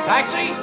Taxi!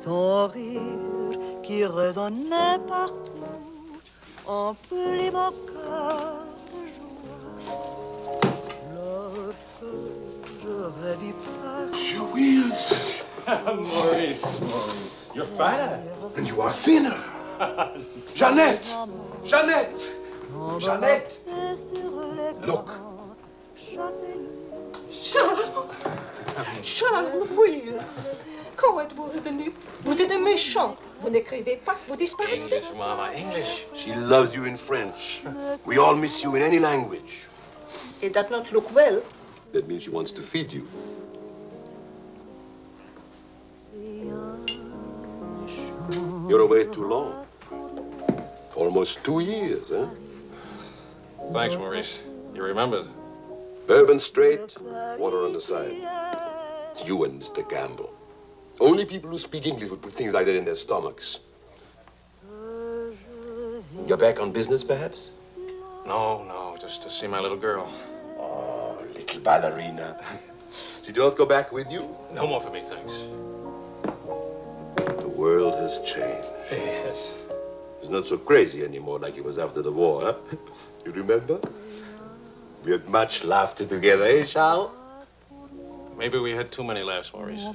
Son rire qui résonnait partout, emplit mon cœur de joie. Lorsque je revis Paris. Jules! Maurice, you're fatter. And you are thinner. Jeannette! Jeannette! Jeannette! Look. Charles Wills, quand êtes-vous revenu? Vous êtes un méchant. Vous n'écrivez pas, vous disparaissez. English, Mama, English. She loves you in French. We all miss you in any language. It does not look well. That means she wants to feed you. You're away too long. Almost 2 years, huh? Thanks, Maurice. You remembered. Bourbon straight, water on the side. It's you and Mr. Gamble. Only people who speak English would put things like that in their stomachs. You're back on business, perhaps? No, just to see my little girl. Oh, little ballerina. She don't go back with you? No more for me, thanks. The world has changed. Yes. It's not so crazy anymore like it was after the war, huh? You remember? We had much laughter together, eh, Charles? Maybe we had too many laughs, Maurice.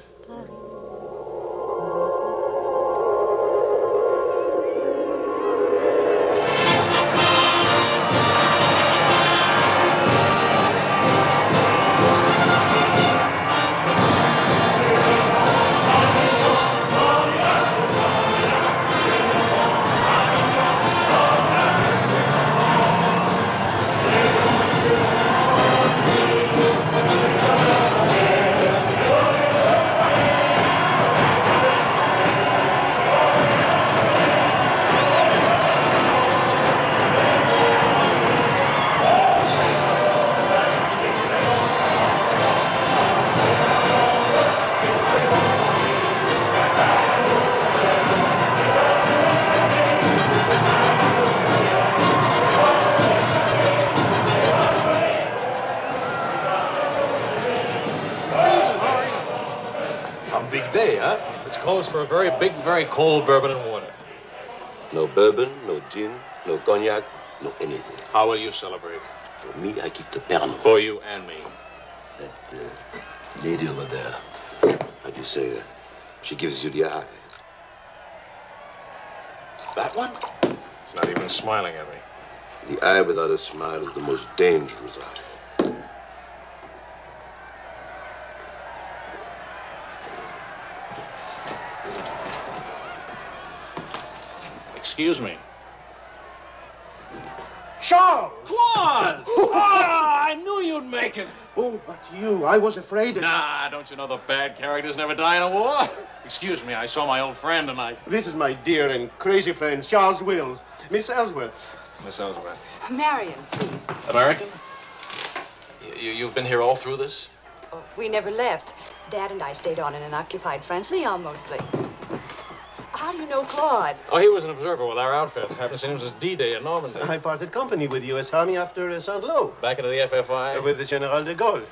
some big day, huh? It's closed for a very big, very cold bourbon and water. No bourbon, no gin, no cognac, no anything. How will you celebrate? For me, I keep the Pernod. For you and me. That lady over there, how do you say, she gives you the eye. That one? She's not even smiling at me. The eye without a smile is the most dangerous eye. Excuse me. Charles! Claude! Oh, I knew you'd make it. Oh, but you, I was afraid. Nah, don't you know the bad characters never die in a war? Excuse me, I saw my old friend and I... This is my dear and crazy friend, Charles Wills. Miss Ellsworth. Miss Ellsworth. Marion, please. American? You've been here all through this? Oh, we never left. Dad and I stayed on in an occupied France-Lyon mostly. How do you know Claude? Oh, he was an observer with our outfit. Haven't seen him since D-Day in Normandy. I parted company with U.S. Army after Saint-Lô. Back into the FFI? With the General de Gaulle.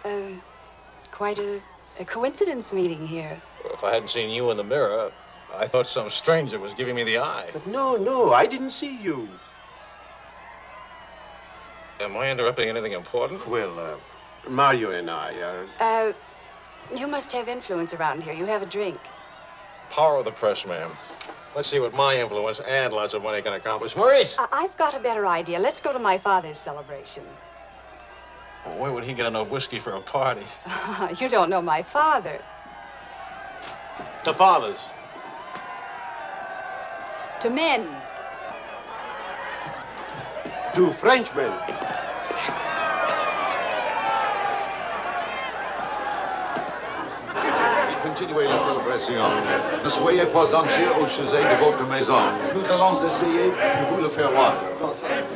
Quite a coincidence meeting here. Well, if I hadn't seen you in the mirror, I thought some stranger was giving me the eye. But no, I didn't see you. Am I interrupting anything important? Well, Mario and I are... You must have influence around here. You have a drink. Power of the press, ma'am. Let's see what my influence and lots of money can accomplish. Maurice! I've got a better idea. Let's go to my father's celebration. Well, where would he get enough whiskey for a party? You don't know my father. To fathers. To men. To Frenchmen. Continuez la célébration. Ne soyez pas anxieux au sujet de votre maison. Nous allons essayer de vous le faire voir.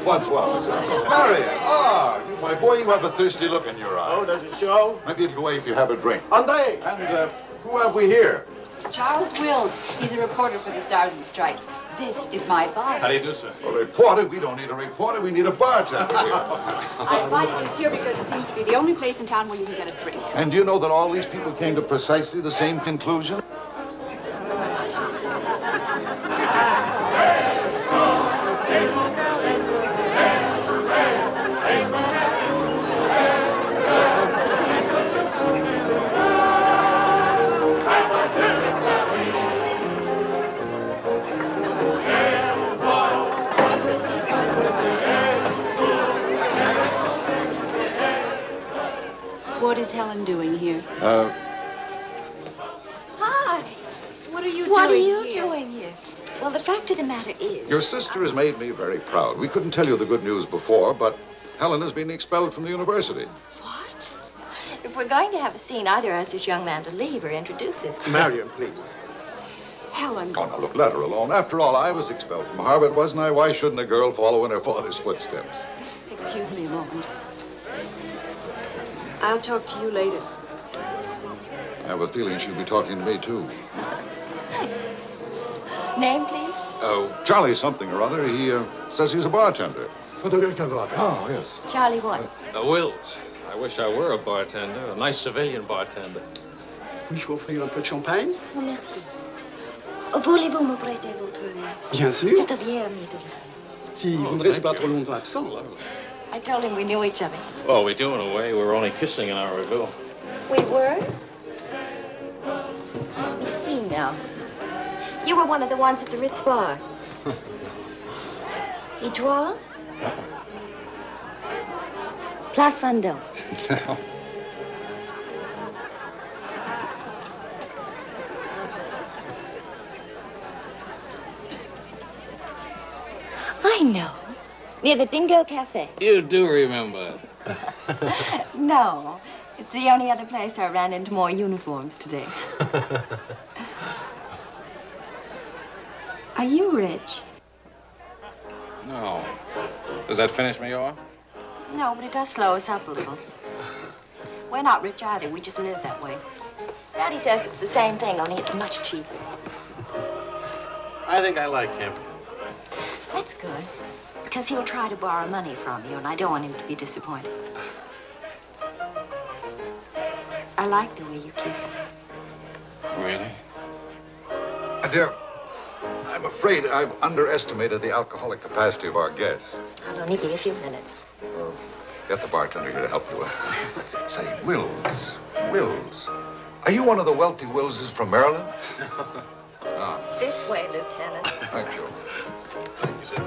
Bonsoir, monsieur. Marion! You, my boy, you have a thirsty look in your eye. Oh, does it show? Maybe it'll go away if you have a drink. André! And who have we here? Charles Wills. He's a reporter for the Stars and Stripes. This is my father. How do you do, sir? A reporter? We don't need a reporter. We need a bartender here. I invited this here because it seems to be the only place in town where you can get a drink. And do you know that all these people came to precisely the same conclusion? What is Helen doing here? Hi. What are you doing here? Well, the fact of the matter is... Your sister has made me very proud. We couldn't tell you the good news before, but Helen has been expelled from the university. What? If we're going to have a scene, either ask this young man to leave or introduce us. Marion, please. Helen. Oh, now, look, let her alone. After all, I was expelled from Harvard, wasn't I? Why shouldn't a girl follow in her father's footsteps? Excuse me a moment. I'll talk to you later. I have a feeling she'll be talking to me, too. Name, please? Oh, Charlie something or other. He says he's a bartender. Oh, yes. Charlie what? Wills. I wish I were a bartender, a nice civilian bartender. Puis-je vous offrir un peu de champagne? Oh, merci. Voulez-vous me prêter votre verre? Bien sûr. C'est un vieux ami de France. Si vous ne restez pas trop longtemps absent. I told him we knew each other. Well, we do in a way. We were only kissing in our review. We were? You see now. You were one of the ones at the Ritz bar. Étoile? Place Vendôme. No. I know. Near the Dhingo Café. You do remember. No. It's the only other place I ran into more uniforms today. Are you rich? No. Does that finish me off? No, but it does slow us up a little. We're not rich either. We just live that way. Daddy says it's the same thing, only it's much cheaper. I think I like him. That's good. Because he'll try to borrow money from you, and I don't want him to be disappointed. I like the way you kiss me. Really? My dear, I'm afraid I've underestimated the alcoholic capacity of our guests. I'll only be a few minutes. Well, get the bartender here to help you. Say, Wills. Are you one of the wealthy Willses from Maryland? Ah. This way, Lieutenant. Thank you. Thank you, sir.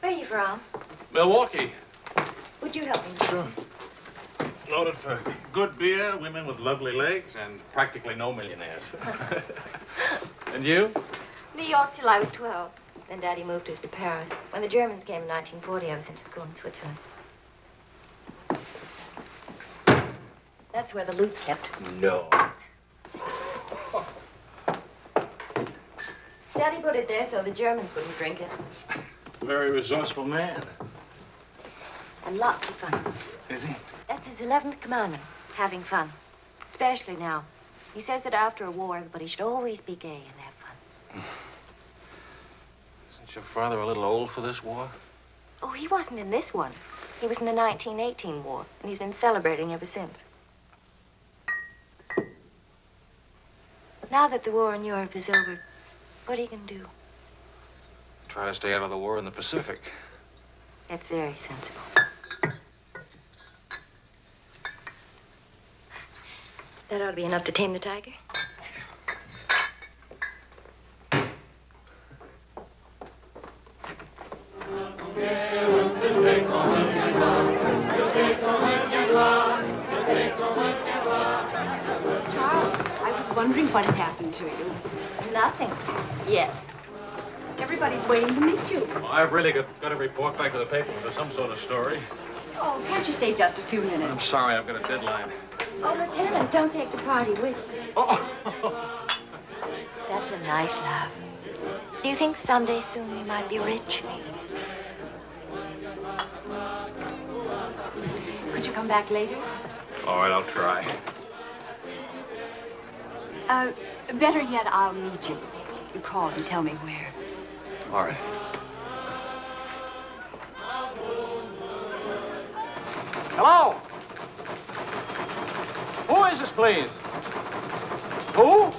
Where are you from? Milwaukee. Would you help me? Sure. Noted for good beer, women with lovely legs, and practically no millionaires. And you? New York till I was 12. Then Daddy moved us to Paris. When the Germans came in 1940, I was sent to school in Switzerland. That's where the loot's kept. No. Daddy put it there so the Germans wouldn't drink it. Very resourceful man. And lots of fun. Is he? That's his 11th commandment, having fun. Especially now. He says that after a war, everybody should always be gay and have fun. Isn't your father a little old for this war? Oh, he wasn't in this one. He was in the 1918 war, and he's been celebrating ever since. Now that the war in Europe is over, what are you going to do? Try to stay out of the war in the Pacific. That's very sensible. That ought to be enough to tame the tiger. Charles, I was wondering what had happened to you. Nothing. Yet. Everybody's waiting to meet you. Well, I've really got to report back to the paper with some sort of story. Oh, can't you stay just a few minutes? I'm sorry, I've got a deadline. Oh, Lieutenant, don't take the party with you. Oh. That's a nice laugh. Do you think someday soon we might be rich? Could you come back later? All right, I'll try. Better yet, I'll meet you. You call and tell me where. All right. Hello? Who is this, please? Who?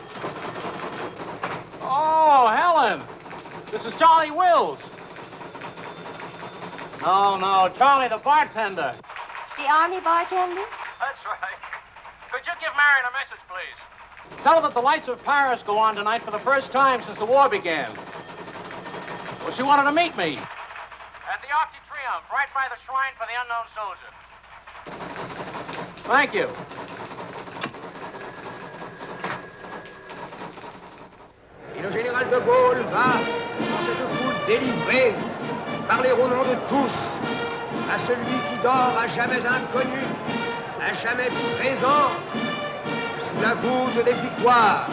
Oh, Helen. This is Charlie Wills. No, Charlie, the bartender. The army bartender? That's right. Could you give Marion a message, please? Tell her that the lights of Paris go on tonight for the first time since the war began. Well, she wanted to meet me. At the Arc de Triomphe, right by the shrine for the unknown soldier. Thank you. Et le général de Gaulle va, dans cette foule délivrée, parler au nom de tous, à celui qui dort à jamais inconnu, à jamais présent, sous la voûte des victoires.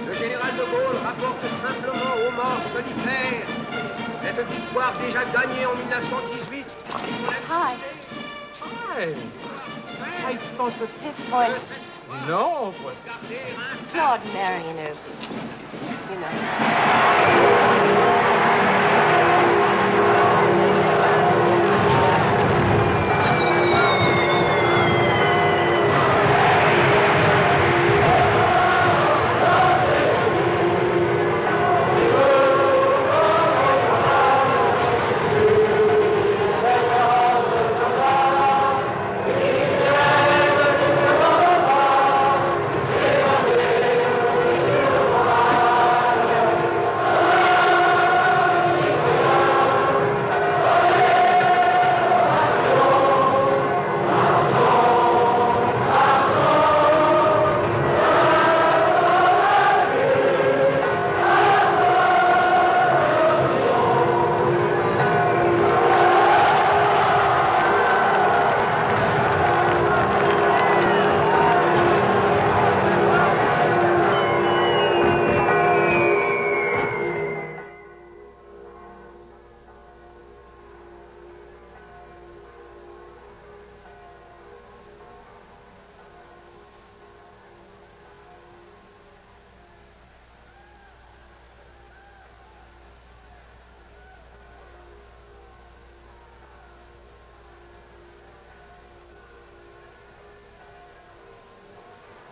Le général de Gaulle rapporte simplement aux morts solitaires cette victoire déjà gagnée en 1918. Hi. Hi. I thought that... Disappointed. No, but... Claude Marion Ellswirth. You know.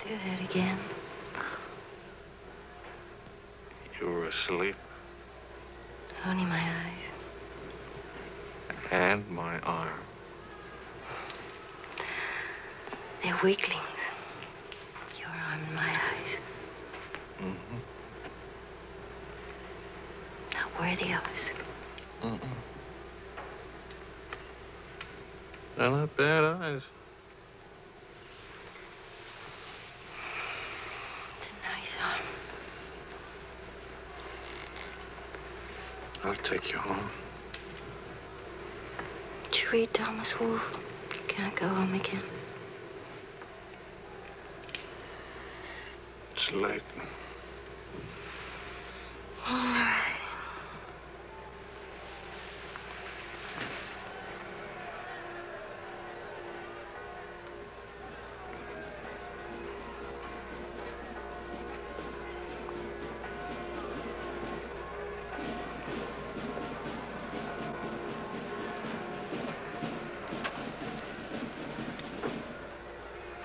do that again. You were asleep. Only my eyes. And my arm. They're weaklings. Your arm and my eyes. Mm-hmm. Not worthy of us. Mm-mm. They're not bad eyes. It's a nice arm. I'll take you home. Did you read Thomas Wolfe? You can't go home again. It's late. All right.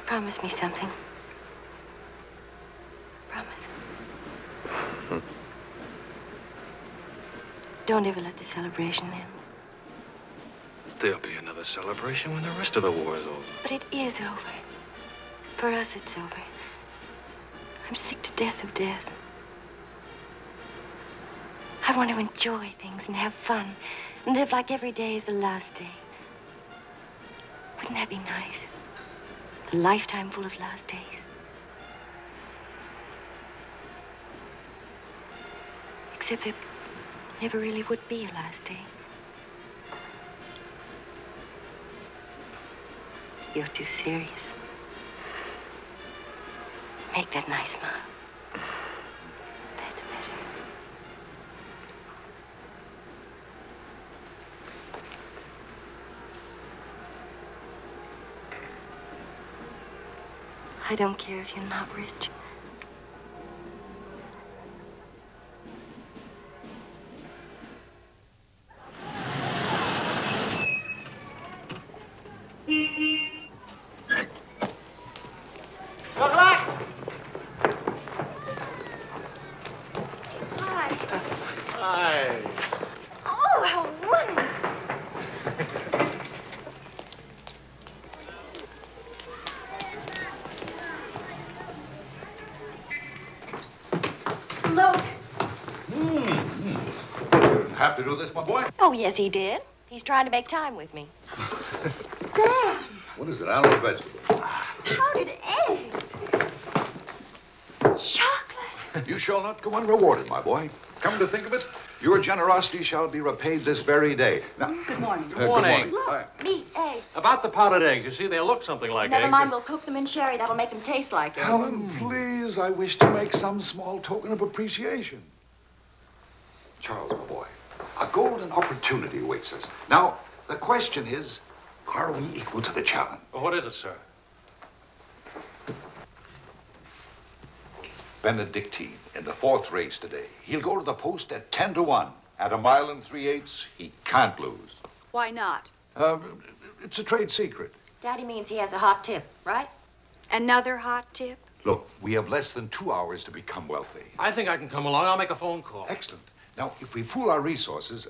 Promise me something. Promise. Don't ever let the celebration end. There'll be another celebration when the rest of the war is over. But it is over. For us, it's over. I'm sick to death of death. I want to enjoy things and have fun and live like every day is the last day. Wouldn't that be nice? A lifetime full of last days. Except there never really would be a last day. You're too serious. Make that nice smile. That's better. I don't care if you're not rich. Good luck! Hi. Hi. Oh, how wonderful. Look. You didn't have to do this, my boy. Oh, yes, he did. He's trying to make time with me. Damn. What is it, animal or vegetable? Powdered eggs. Chocolate. You shall not go unrewarded, my boy. Come to think of it, your generosity shall be repaid this very day. Now, Good morning. Good morning. Look, meat, eggs. About the powdered eggs, you see, they look something like Never eggs. mind, we'll cook them in sherry. That'll make them taste like eggs. Helen, please, I wish to make some small token of appreciation. Charles, my boy, a golden opportunity awaits us. Now, the question is, are we equal to the challenge? Well, what is it, sir? Benedictine in the 4th race today. He'll go to the post at 10 to 1. At 1 3/8, he can't lose. Why not? It's a trade secret. Daddy means he has a hot tip, right? Another hot tip? Look, we have less than 2 hours to become wealthy. I think I can come along. I'll make a phone call. Excellent. Now, if we pool our resources,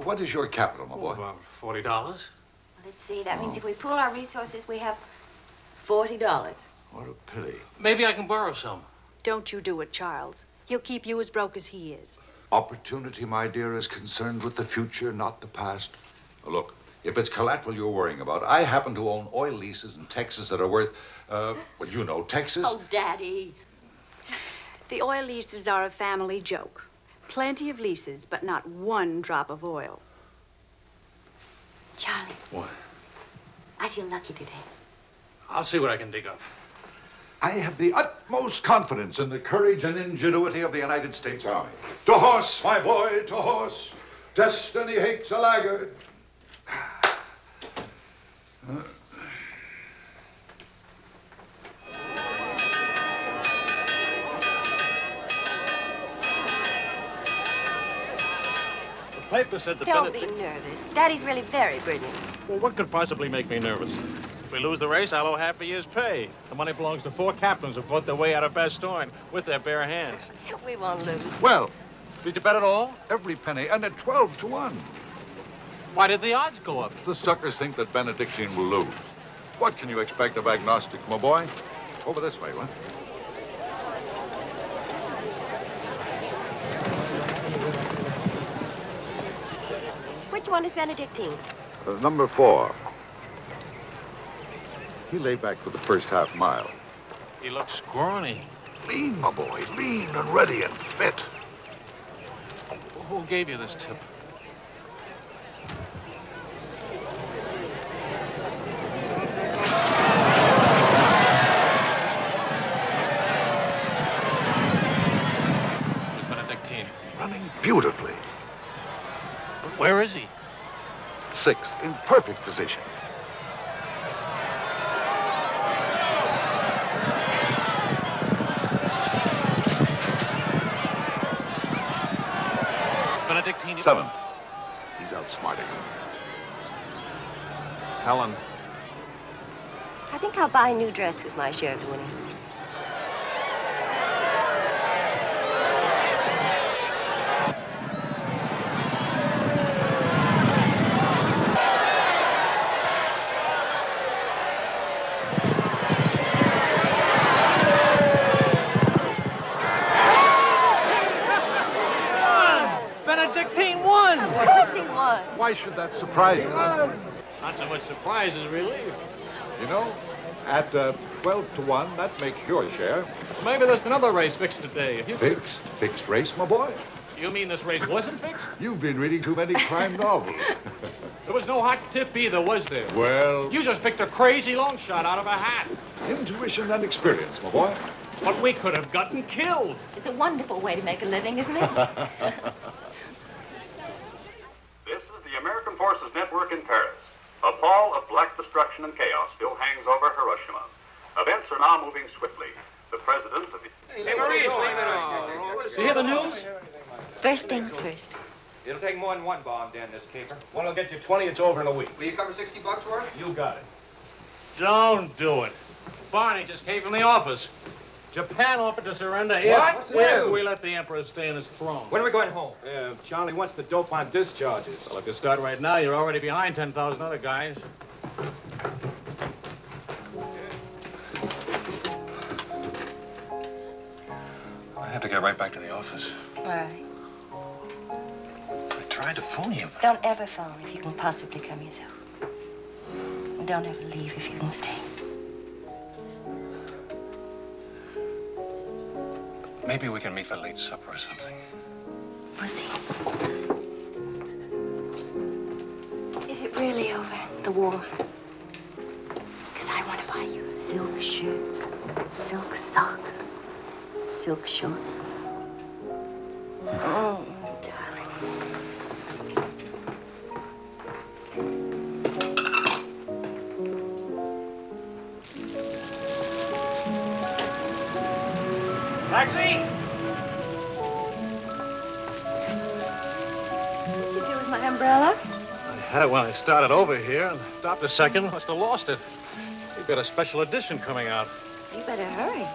what is your capital, my boy? About $40. Let's see. That means if we pool our resources, we have $40. What a pity. Maybe I can borrow some. Don't you do it, Charles. He'll keep you as broke as he is. Opportunity, my dear, is concerned with the future, not the past. Look, if it's collateral you're worrying about, I happen to own oil leases in Texas that are worth, well, you know, Texas. Oh, Daddy. The oil leases are a family joke. Plenty of leases, but not one drop of oil. Charlie. What? I feel lucky today. I'll see what I can dig up. I have the utmost confidence in the courage and ingenuity of the United States Army. To horse, my boy, to horse. Destiny hates a laggard. The paper said that Don't be nervous. Daddy's really very brilliant. Well, what could possibly make me nervous? If we lose the race, I'll owe half a year's pay. The money belongs to 4 captains who fought their way out of Bastogne with their bare hands. We won't lose. Well, Did you bet it all? every penny, and at 12 to 1. Why did the odds go up? The suckers think that Benedictine will lose. What can you expect of agnostic, my boy? Over this way, what? Which one is Benedictine? Number 4. He lay back for the first half mile. He looks scrawny. Lean, my boy, lean and ready and fit. Who gave you this tip? Where's Benedictine? Running beautifully. Where is he? 6th, in perfect position. Benedictine. 7th. He's outsmarting him. Helen. I think I'll buy a new dress with my share of the winnings. Benedictine won! Of course he won. Why should that surprise you? Not so much surprise as relief. You know, at 12 to 1, that makes your share. Maybe there's another race fixed today. If you Fixed race, my boy. You mean this race wasn't fixed? You've been reading too many crime novels. There was no hot tip either, was there? Well, You just picked a crazy long shot out of a hat. intuition and experience, my boy. But we could have gotten killed. It's a wonderful way to make a living, isn't it? This is the American Forces Network in Paris. A pall of black destruction and chaos still hangs over Hiroshima. Events are now moving swiftly. The president of the... Hey, Maurice, leave it on. You hear the news? First things first. It'll take more than one bomb down this caper. One will get you 20, it's over in a week. Will you cover $60 worth? You got it. Don't do it. Barney just came from the office. Japan offered to surrender What? if we let the Emperor stay in his throne. When are we going home? Yeah, Charlie wants the dope on discharges. Well, if you start right now, you're already behind 10,000 other guys. I have to get right back to the office. All right. I tried to phone you, but... Don't ever phone if you can possibly come yourself. And don't ever leave if you can stay. Maybe we can meet for late supper or something. We'll see. Is it really over, the war? Because I want to buy you silk shirts, silk socks, silk shorts. Oh, darling. Taxi! What'd you do with my umbrella? I had it when I started over here and stopped a second. Must have lost it. You've got a special edition coming out. You better hurry.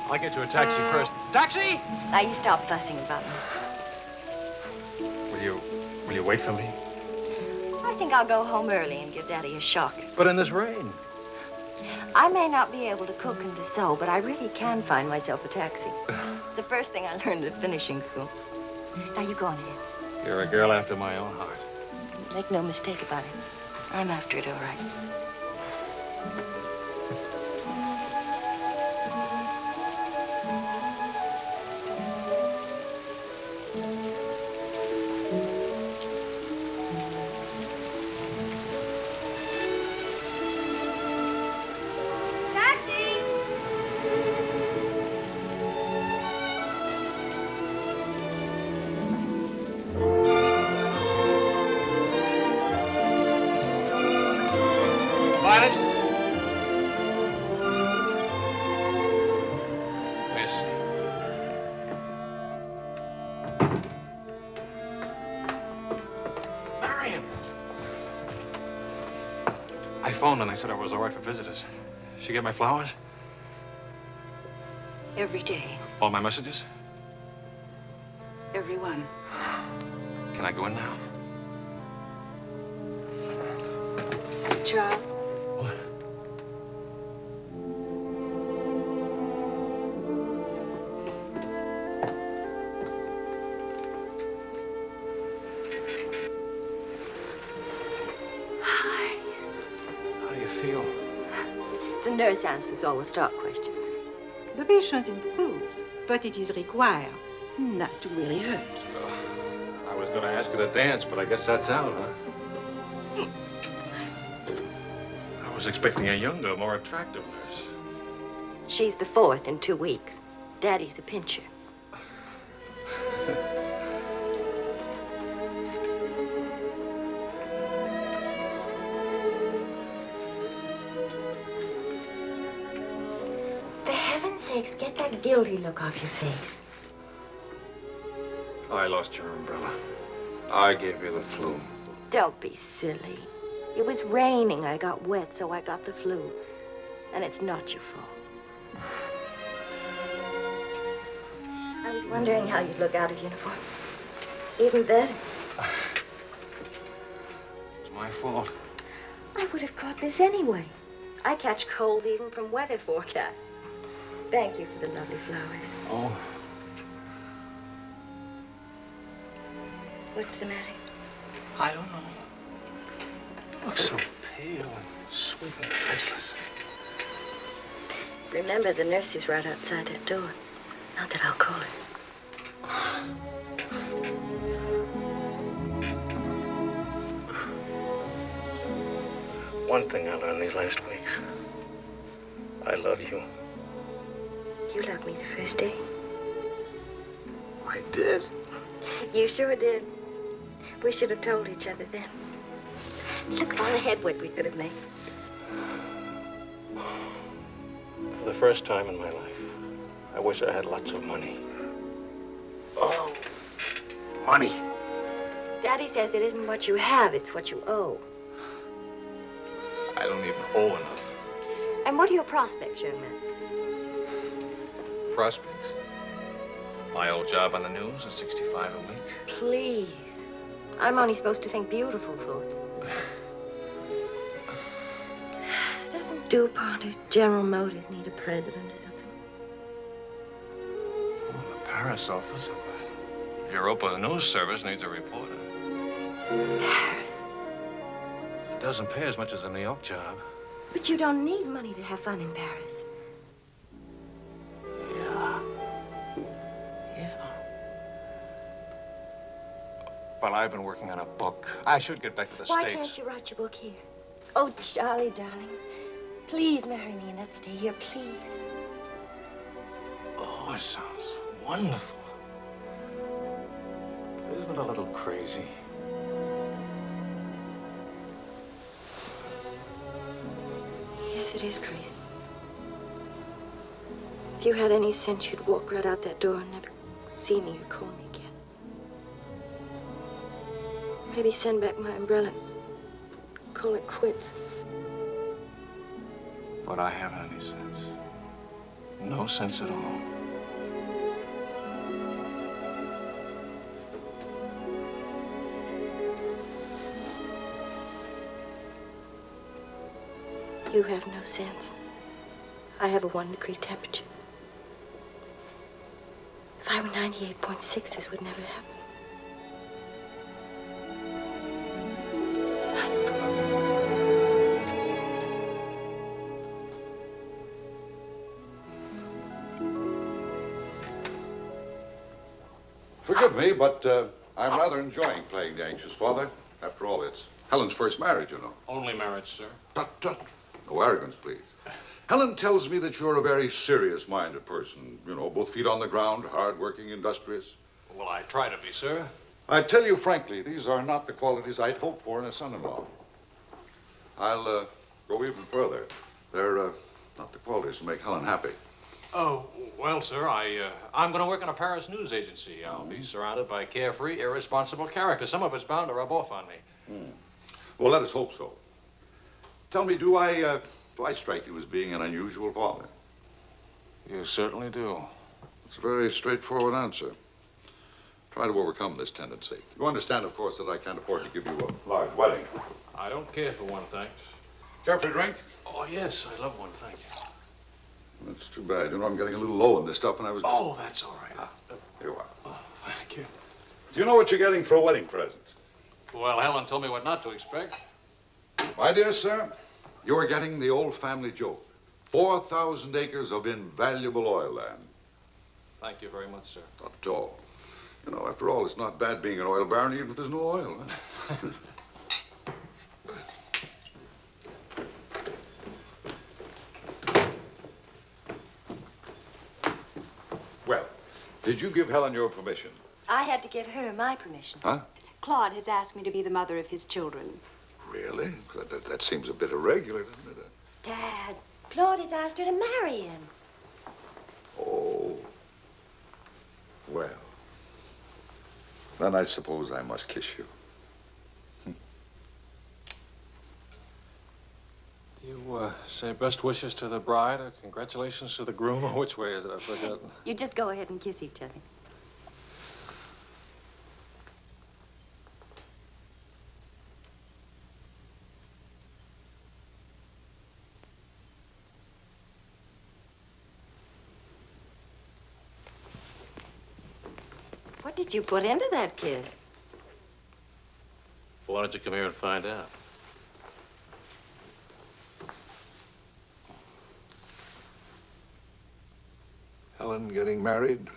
I'll get you a taxi first. Taxi! Now, you stop fussing about me. Will you wait for me? I think I'll go home early and give Daddy a shock. But in this rain. I may not be able to cook and to sew, but I really can find myself a taxi. It's the first thing I learned at finishing school. Now, you go on ahead. You're a girl after my own heart. Make no mistake about it. I'm after it, all right. phoned and they said I was all right for visitors. She get my flowers? Every day. All my messages? Every one. Can I go in now? Charles? What? Hi. How do you feel? The nurse answers all the stock questions. The patient improves, but it is required not to really hurt. I was going to ask her to dance, but I guess that's out, huh? I was expecting a younger, more attractive nurse. She's the 4th in 2 weeks. Daddy's a pincher. For heaven's sakes, get that guilty look off your face. I lost your umbrella. I gave you the flu. Don't be silly. It was raining. I got wet, so I got the flu. And it's not your fault. I was wondering how you'd look out of uniform. Even better. It's my fault. I would have caught this anyway. I catch colds even from weather forecasts. Thank you for the lovely flowers. Oh. What's the matter? I don't know. You look so pale and sweet and faceless. Remember, the nurse is right outside that door. Not that I'll call her. One thing I learned these last weeks. I love you. You loved me the first day. I did. You sure did. We should have told each other then. Look at all the headway we could have made. For the first time in my life, I wish I had lots of money. Oh, money. Daddy says it isn't what you have, it's what you owe. I don't even owe enough. And what are your prospects, young man? Prospects? My old job on the news at 65 a week. Please. I'm only supposed to think beautiful thoughts. Doesn't DuPont or General Motors need a president or something? Oh, the Paris office of the Europa News Service needs a reporter. Paris? It doesn't pay as much as a New York job. But you don't need money to have fun in Paris. But I've been working on a book. I should get back to the States. Why can't you write your book here? Oh, Charlie, darling. Please marry me and let's stay here, please. Oh, it sounds wonderful. Isn't it a little crazy? Yes, it is crazy. If you had any sense, you'd walk right out that door and never see me or call me again. Maybe send back my umbrella and call it quits. But I haven't any sense. No sense at all. You have no sense. I have a 1-degree temperature. If I were 98.6, this would never happen. Forgive me, but I'm rather enjoying playing the anxious father. After all, it's Helen's first marriage, you know. Only marriage, sir. Tut, tut. No arrogance, please. Helen tells me that you're a very serious-minded person. You know, both feet on the ground, hard-working, industrious. Well, I try to be, sir. I tell you frankly, these are not the qualities I'd hope for in a son-in-law. I'll go even further. They're not the qualities to make Helen happy. Oh, well, sir, I'm going to work in a Paris news agency. I'll be surrounded by carefree, irresponsible characters. Some of it's bound to rub off on me. Well, let us hope so. Tell me, do I strike you as being an unusual father? You certainly do. It's a very straightforward answer. Try to overcome this tendency. You understand, of course, that I can't afford to give you a large wedding. I don't care for one, thanks. Care for a drink? Oh, yes, I love one, thank you. That's too bad. You know, I'm getting a little low on this stuff, and I was... Oh, that's all right. Here you are. Oh, thank you. Do you know what you're getting for a wedding present? Well, Helen told me what not to expect. My dear sir, you're getting the old family joke. 4,000 acres of invaluable oil land. Thank you very much, sir. Not at all. You know, after all, it's not bad being an oil baron, even if there's no oil. Huh? Well, did you give Helen your permission? I had to give her my permission. Huh? Claude has asked me to be the mother of his children. Really? That seems a bit irregular, doesn't it? Dad, Claude has asked her to marry him. Oh. Well. Then I suppose I must kiss you. Do you say best wishes to the bride or congratulations to the groom? Or which way is it? I've forgotten. You just go ahead and kiss each other. What did you put into that kiss? Well, why don't you come here and find out? Helen getting married,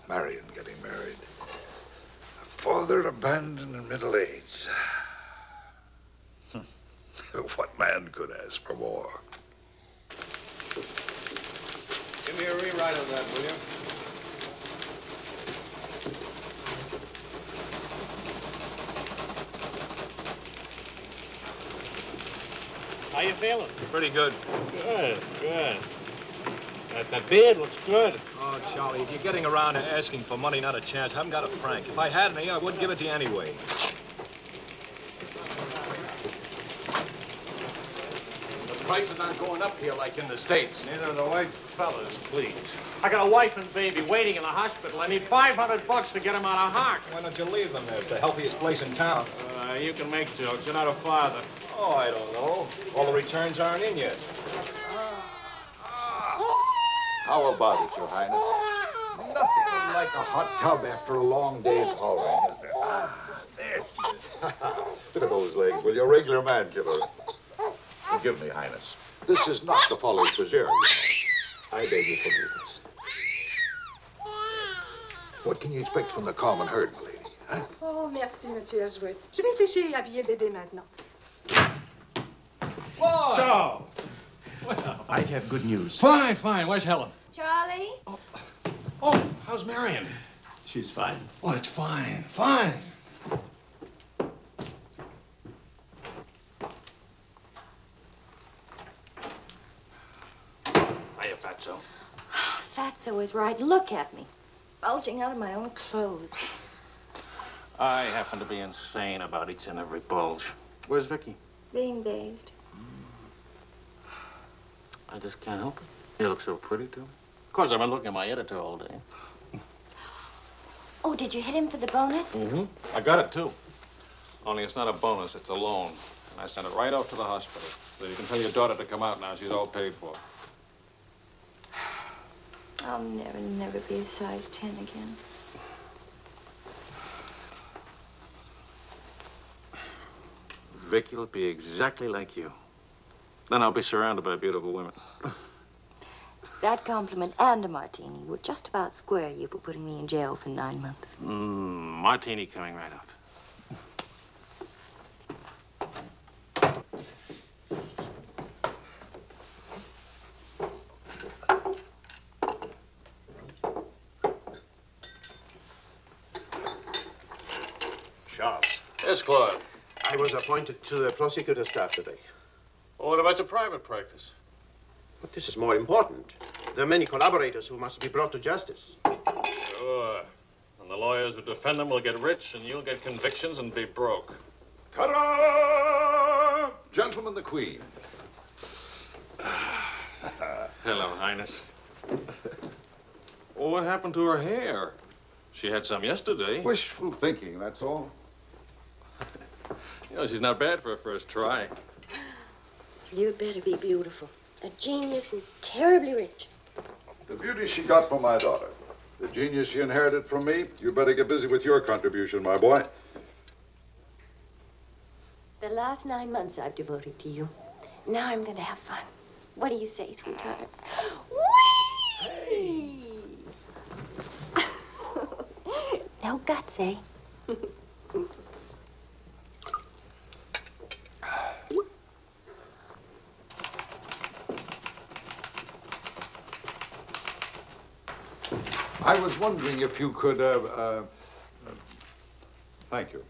Marion getting married. A father abandoned in middle age. What man could ask for more? Give me a rewrite of that, will you? How you feeling? Pretty good. Good, good. That beard looks good. Oh, Charlie, if you're getting around to asking for money, not a chance. I haven't got a franc. If I had any, I wouldn't give it to you anyway. The prices aren't going up here like in the States. Neither are the white fellas, please. I got a wife and baby waiting in the hospital. I need $500 to get them out of Hark. Why don't you leave them there? It's the healthiest place in town. You can make jokes. You're not a father. Oh, I don't know. All the returns aren't in yet. How about it, Your Highness? Nothing like a hot tub after a long day's hauling, is there? There she is. Look at those legs, will you? A regular man killer. Forgive me, Highness. This is not the folly preserve. I beg your forgiveness. What can you expect from the common herd, my lady? Huh? Oh, merci, Monsieur Ellswirth. Je vais sécher et habiller le bébé maintenant. Boy! Charles! Well, I have good news. Fine, fine. Where's Helen? Charlie? Oh, how's Marion? She's fine. Oh, it's fine, fine. Hiya, Fatso. Fatso is right. Look at me. Bulging out of my own clothes. I happen to be insane about each and every bulge. Where's Vicky? Being bathed. I just can't help it. You look so pretty, too. Of course, I've been looking at my editor all day. Oh, did you hit him for the bonus? Mm-hmm. I got it, too. Only it's not a bonus, it's a loan. And I sent it right off to the hospital. So you can tell your daughter to come out now. She's all paid for. I'll never be a size 10 again. Vicky will be exactly like you. Then I'll be surrounded by beautiful women. That compliment and a martini would just about square you for putting me in jail for 9 months. Martini coming right up. Charles. Yes, Claude. I was appointed to the prosecutor staff today. Well, what about your private practice? But this is more important. There are many collaborators who must be brought to justice. Sure. And the lawyers who defend them will get rich, and you'll get convictions and be broke. Ta-da! Gentlemen, the Queen. Hello, Highness. Well, what happened to her hair? She had some yesterday. Wishful thinking, that's all. You know, she's not bad for a first try. You'd better be beautiful. A genius and terribly rich. The beauty she got from my daughter. The genius she inherited from me. You better get busy with your contribution, my boy. The last 9 months I've devoted to you. Now I'm going to have fun. What do you say, sweetheart? Whee! No guts, eh? I was wondering if you could, thank you.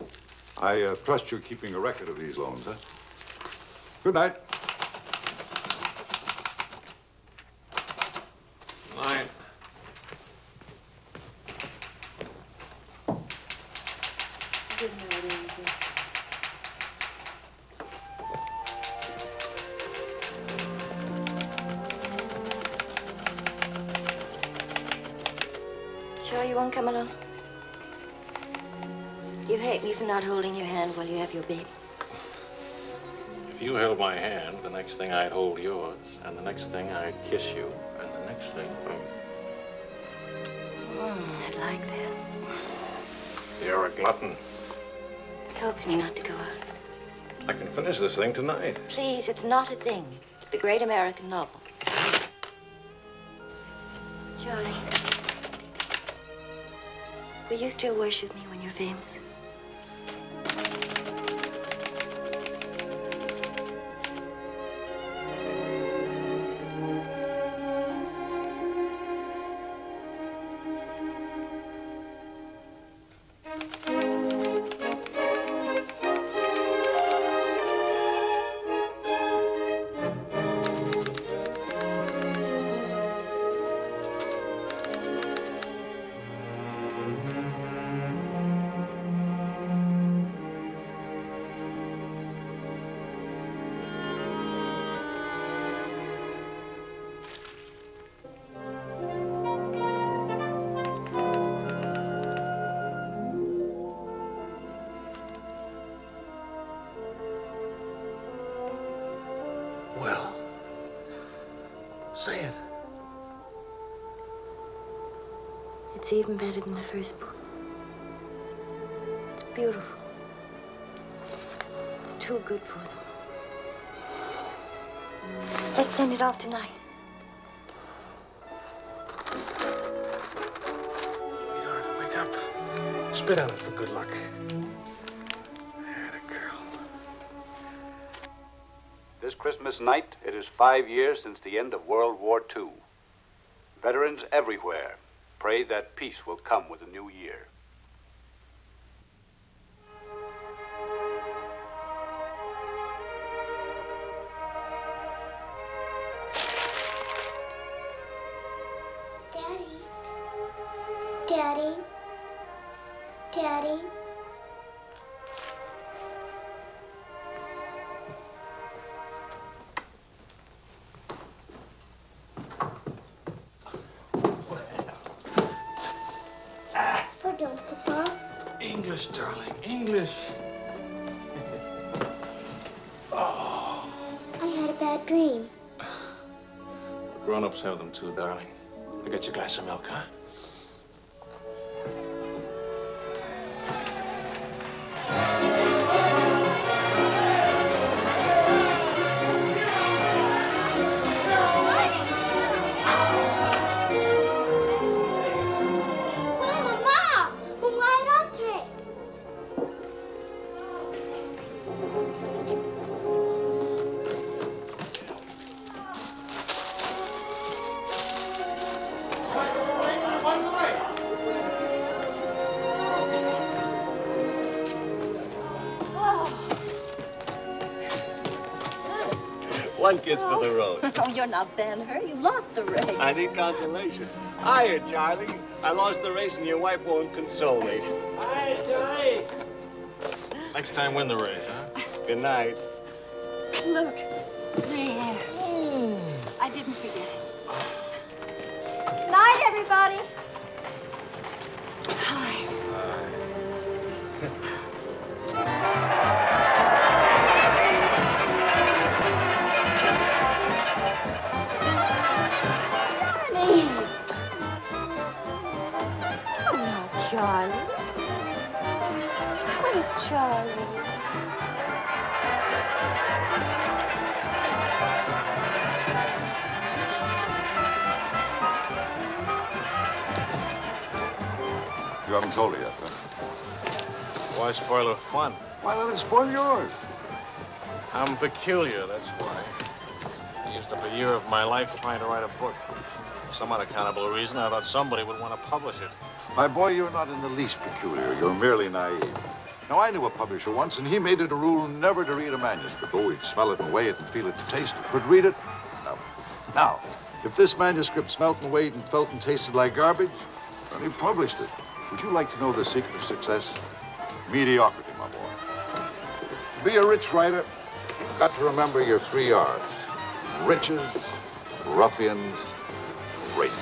I trust you're keeping a record of these loans, huh? Good night. Night. Good night, Angel. Sure you won't come along? You hate me for not holding your hand while you have your baby. If you held my hand, the next thing I'd hold yours, and the next thing I'd kiss you, and the next thing... I'd like that. You're a glutton. Coax me not to go out. I can finish this thing tonight. Please, it's not a thing. It's the great American novel. Charlie, will you still worship me when you're famous? Well, say it. It's even better than the first book. It's beautiful. It's too good for them. Let's send it off tonight. Sweetheart, wake up. Spit on it for good luck. This Christmas night, it is 5 years since the end of World War II. Veterans everywhere pray that peace will come with the new year. Daddy. Daddy. Daddy. Pardon, Papa. English, darling, English. Oh. I had a bad dream. Grown-ups have them too, darling. I'll get you a glass of milk, huh? One kiss for the road. Oh, you're not Ben-Hur. You lost the race. I need consolation. Hiya, Charlie. I lost the race and your wife won't console me. Hi, Charlie. Next time, win the race, huh? Good night. Look, there. I didn't forget it. everybody. Hi. Charlie. Where's Charlie? You haven't told her yet, huh? Why spoil her fun? Why let it spoil yours? I'm peculiar, that's why. I used up a year of my life trying to write a book. For some unaccountable reason, I thought somebody would want to publish it. My boy, you're not in the least peculiar. You're merely naive. Now, I knew a publisher once, and he made it a rule never to read a manuscript. Oh, he'd smell it and weigh it and feel it and taste it. But read it? No. Now, if this manuscript smelt and weighed and felt and tasted like garbage, then he published it. Would you like to know the secret of success? Mediocrity, my boy. To be a rich writer, you've got to remember your 3 R's. Riches, ruffians, rape.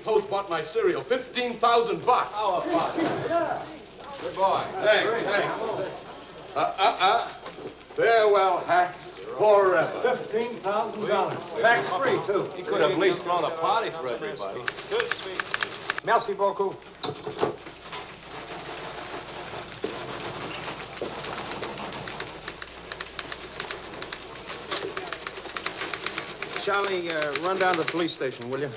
Post bought my cereal, $15,000. How about it? Yeah. Good boy. Thanks. Farewell hats forever. $15,000. Tax-free, too. He could have at least thrown a party for everybody. Good, sweet. Merci beaucoup. Charlie, run down to the police station, will you?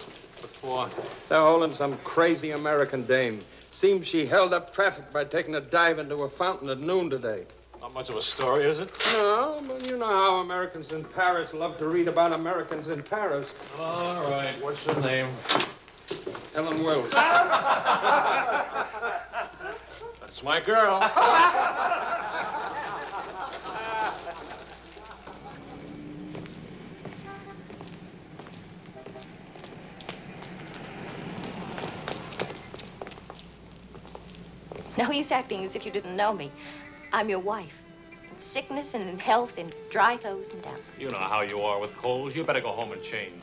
What? They're holding some crazy American dame. Seems she held up traffic by taking a dive into a fountain at noon today. Not much of a story, is it? No, but you know how Americans in Paris love to read about Americans in Paris. All right. What's your name? Helen Wills. That's my girl. No use acting as if you didn't know me. I'm your wife. In sickness and in health, in dry clothes and down. You know how you are with colds. You better go home and change.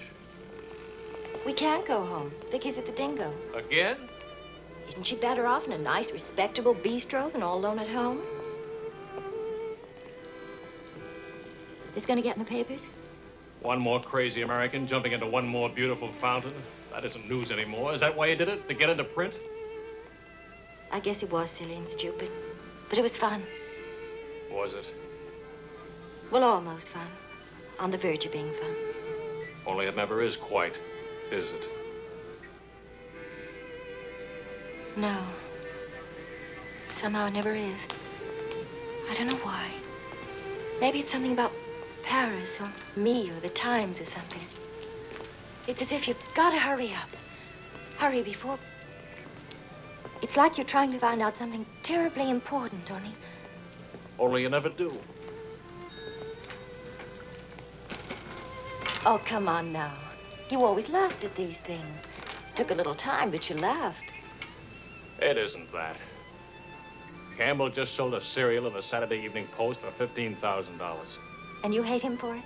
We can't go home. Vicky's at the Dhingo. Again? Isn't she better off in a nice, respectable bistro than all alone at home? This gonna get in the papers? One more crazy American jumping into one more beautiful fountain. That isn't news anymore. Is that why you did it? To get into print? I guess it was silly and stupid, but it was fun. Was it? Well, almost fun. On the verge of being fun. Only it never is quite, is it? No. Somehow it never is. I don't know why. Maybe it's something about Paris or me or the Times or something. It's as if you've got to hurry up. Hurry before... It's like you're trying to find out something terribly important, Tony. Only you never do. Oh, come on now. You always laughed at these things. Took a little time, but you laughed. It isn't that. Campbell just sold a cereal in the Saturday Evening Post for $15,000. And you hate him for it?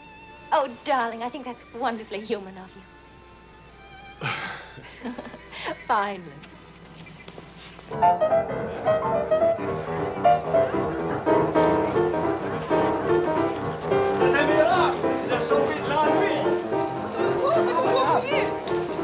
Oh, darling, I think that's wonderfully human of you. Finally.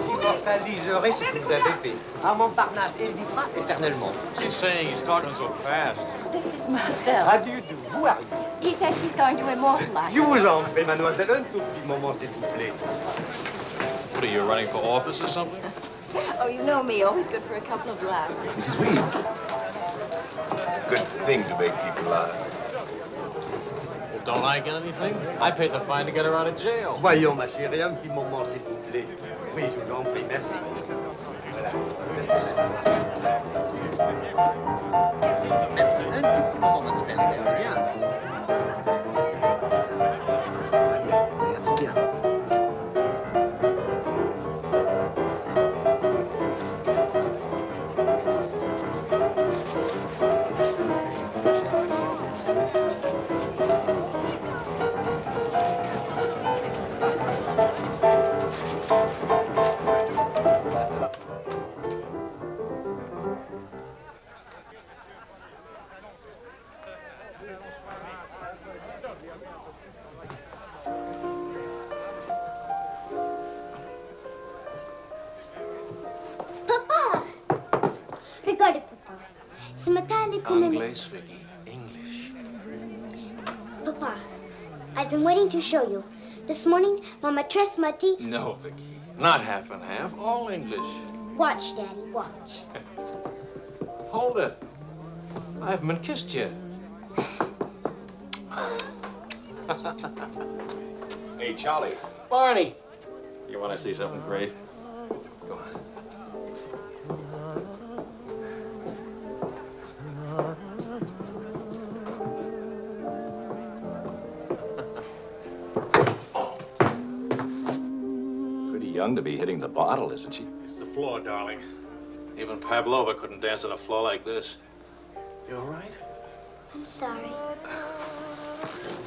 Immortaliserez ce que vous avez fait. À Montparnasse, il vivra éternellement. She's saying he's talking so fast. This is Marcel. How do you do? Who are you? He says he's going to immortalize. Je vous en prie, mademoiselle, un tout petit moment, s'il vous plaît. What are you, running for office or something? Oh, you know me, always good for a couple of laughs. Mrs. Weeds, it's a good thing to make people laugh. Well, Don't I get anything? I paid the fine to get her out of jail. Voyons, ma chérie, un petit moment, s'il vous plaît. Oui, je vous en prie, merci. Voilà. Merci, un tout petit moment, mademoiselle. Merci bien. Très bien, merci bien. Regardez, papa. Ce matin, l'école... English, Vicky. English. Papa, I've been waiting to show you. This morning, my maîtresse m'a dit... No, Vicky. Not half and half. All English. Watch, Daddy, watch. Hold it. I haven't been kissed yet. Hey, Charlie. Barney. You want to see something great? Go on. Pretty young to be hitting the bottle, isn't she? It's the floor, darling. Even Pavlova couldn't dance on a floor like this. You all right? I'm sorry.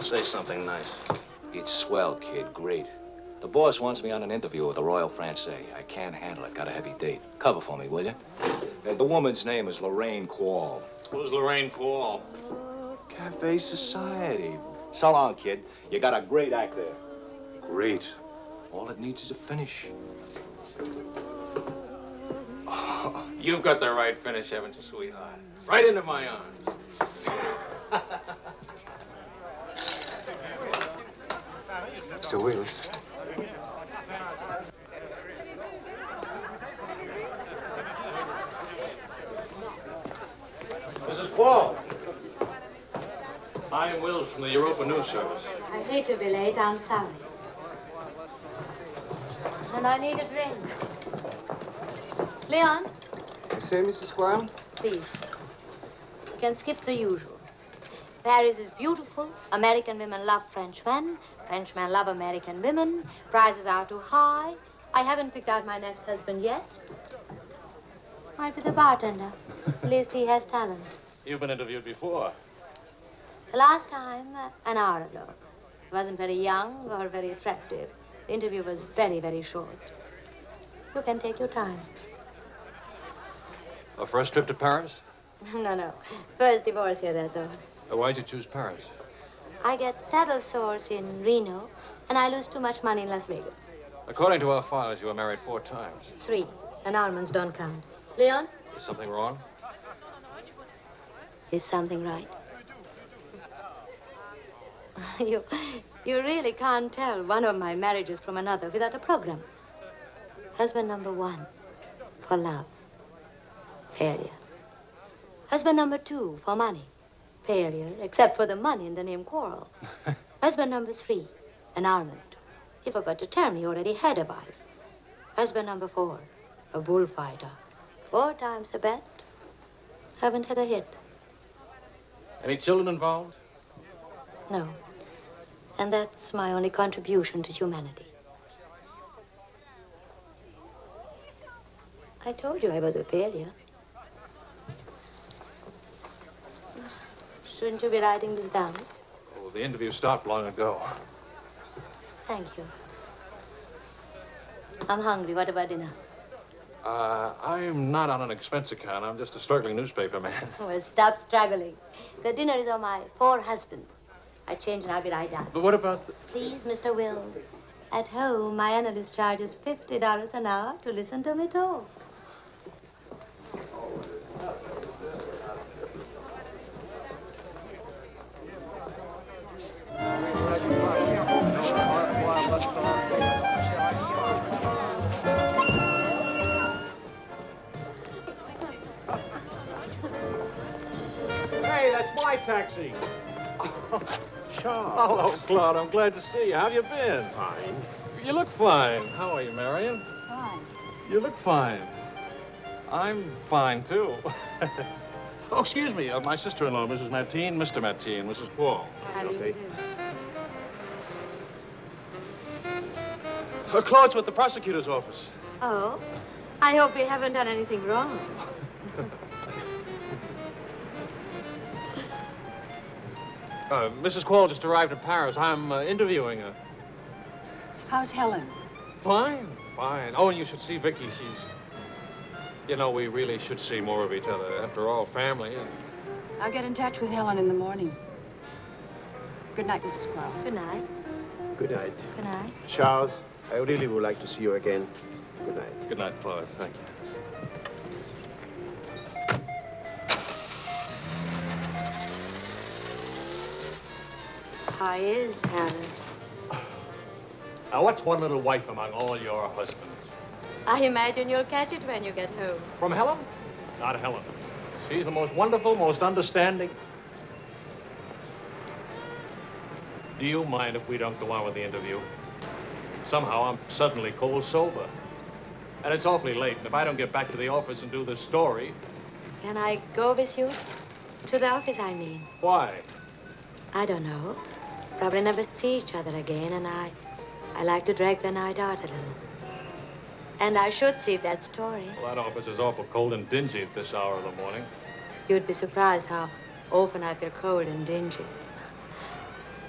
Say something nice. It's swell, kid. Great. The boss wants me on an interview with the Royal Francais. I can't handle it. Got a heavy date. Cover for me, will you? The woman's name is Lorraine Quall. Who's Lorraine Quall? Cafe Society. So long, kid. You got a great act there. Great. All it needs is a finish. Oh, you've got the right finish, haven't you, sweetheart? Right into my arms. Mr. Wills. Mrs. Quall. I'm Wills from the Europa News Service. I hate to be late. I'm sorry. And I need a drink. Leon? Say, Mrs. Quall? Please. You can skip the usual. Paris is beautiful. American women love French men. French men love American women. Prices are too high. I haven't picked out my next husband yet. Might be the bartender. At least he has talent. You've been interviewed before. The last time, an hour ago. He wasn't very young or very attractive. The interview was very, very short. You can take your time. A first trip to Paris? No. First divorce here, that's all. Why'd you choose Paris? I get saddle sores in Reno, and I lose too much money in Las Vegas. According to our files, you were married 4 times. 3. Annulments don't count. Leon? Is something wrong? Is something right? You really can't tell one of my marriages from another without a program. Husband number 1, for love. Failure. Husband number 2, for money. Failure, except for the money in the name Quarrel. Husband number 3, annulment. He forgot to tell me he already had a wife. Husband number 4, a bullfighter. 4 times a bet. Haven't had a hit. Any children involved? No. And that's my only contribution to humanity. I told you I was a failure. Shouldn't you be writing this down? Oh, the interview stopped long ago. Thank you. I'm hungry. What about dinner? I'm not on an expense account. I'm just a struggling newspaper man. Well, stop struggling. The dinner is on my 4 husbands. I change and I'll be right down. But what about the... Please, Mr. Wills. At home, my analyst charges $50 an hour to listen to me talk. Hey, that's my taxi. Charles. Hello, Claude. I'm glad to see you. How have you been? Fine. You look fine. How are you, Marion? Fine. You look fine. I'm fine, too. Oh, excuse me. My sister-in-law, Mrs. Matine, Mr. Matine, Mrs. Paul. How do you do? Claude's with the prosecutor's office. Oh? I hope we haven't done anything wrong. Mrs. Quall just arrived in Paris. I'm interviewing her. How's Helen? Fine, fine. Oh, and you should see Vicky. She's... You know, we really should see more of each other. After all, family. And... I'll get in touch with Helen in the morning. Good night, Mrs. Quall. Good night. Good night. Good night. Charles, I really would like to see you again. Good night. Good night, Claude. Thank you. How is Helen? Now, what's one little wife among all your husbands? I imagine you'll catch it when you get home. From Helen? Not Helen. She's the most wonderful, most understanding. Do you mind if we don't go on with the interview? Somehow I'm suddenly cold sober. And it's awfully late, and if I don't get back to the office and do this story... Can I go with you? To the office, I mean. Why? I don't know. Probably never see each other again, and I like to drag the night out a little. And I should see that story. Well, that office is awful cold and dingy at this hour of the morning. You'd be surprised how often I feel cold and dingy.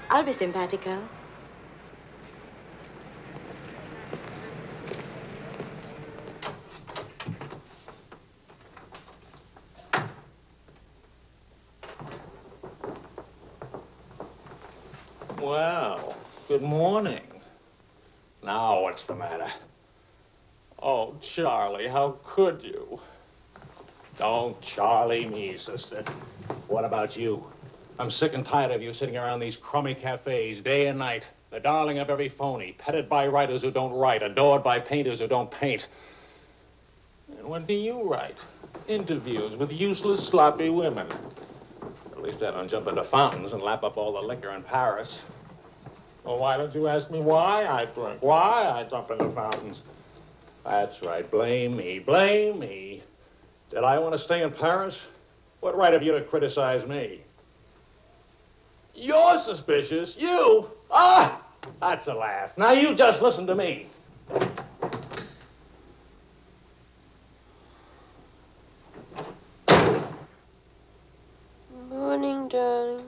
I'll be simpatico. Well, good morning. Now, what's the matter? Oh, Charlie, how could you? Don't Charlie me, sister. What about you? I'm sick and tired of you sitting around these crummy cafes day and night, the darling of every phony, petted by writers who don't write, adored by painters who don't paint. And when do you write? Interviews with useless, sloppy women. At least I don't jump into fountains and lap up all the liquor in Paris. Well, why don't you ask me why I drink? Why I jump into fountains? That's right. Blame me. Blame me. Did I want to stay in Paris? What right have you to criticize me? You're suspicious. You? Ah! That's a laugh. Now you just listen to me. Morning, darling.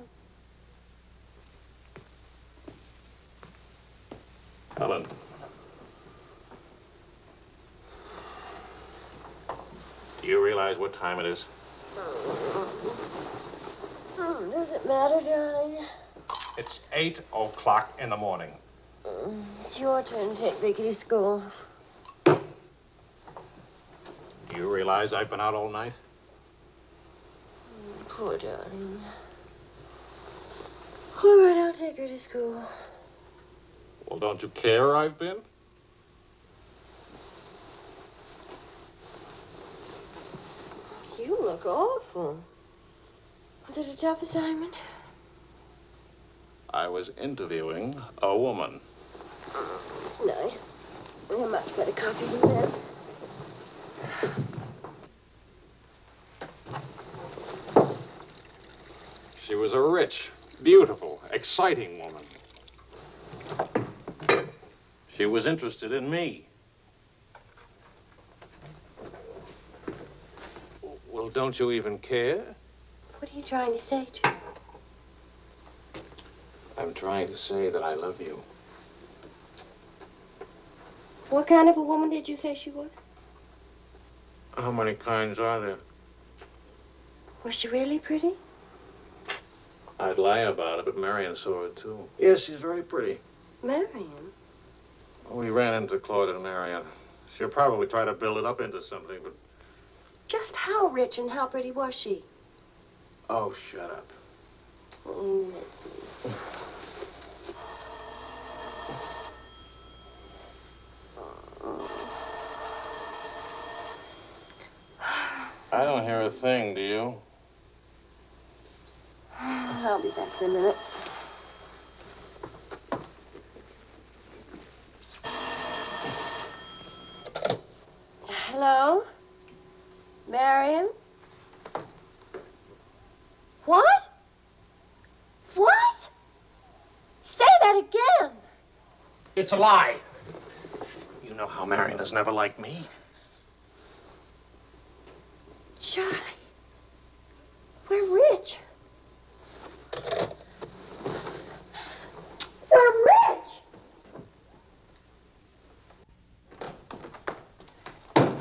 Helen. Do you realize what time it is? Does it matter, darling? It's 8 o'clock in the morning. It's your turn to take Vicky to school. Do you realize I've been out all night? Poor darling. All right, I'll take her to school. Well, don't you care I've been? You look awful. Was it a tough assignment? I was interviewing a woman. It's nice. You're much better coffee than that. She was a rich, beautiful, exciting woman. She was interested in me. Well, don't you even care? What are you trying to say, Joe? I'm trying to say that I love you. What kind of a woman did you say she was? How many kinds are there? Was she really pretty? I'd lie about it, but Marion saw her, too. Yes, she's very pretty. Marion? We ran into Claude and Marion. She'll probably try to build it up into something, but... Just how rich and how pretty was she? Oh, shut up. I don't hear a thing, do you? I I'll be back in a minute. Hello? Marion? What? What? Say that again. It's a lie. You know how Marion has never liked me. Charlie, we're rich. We're rich.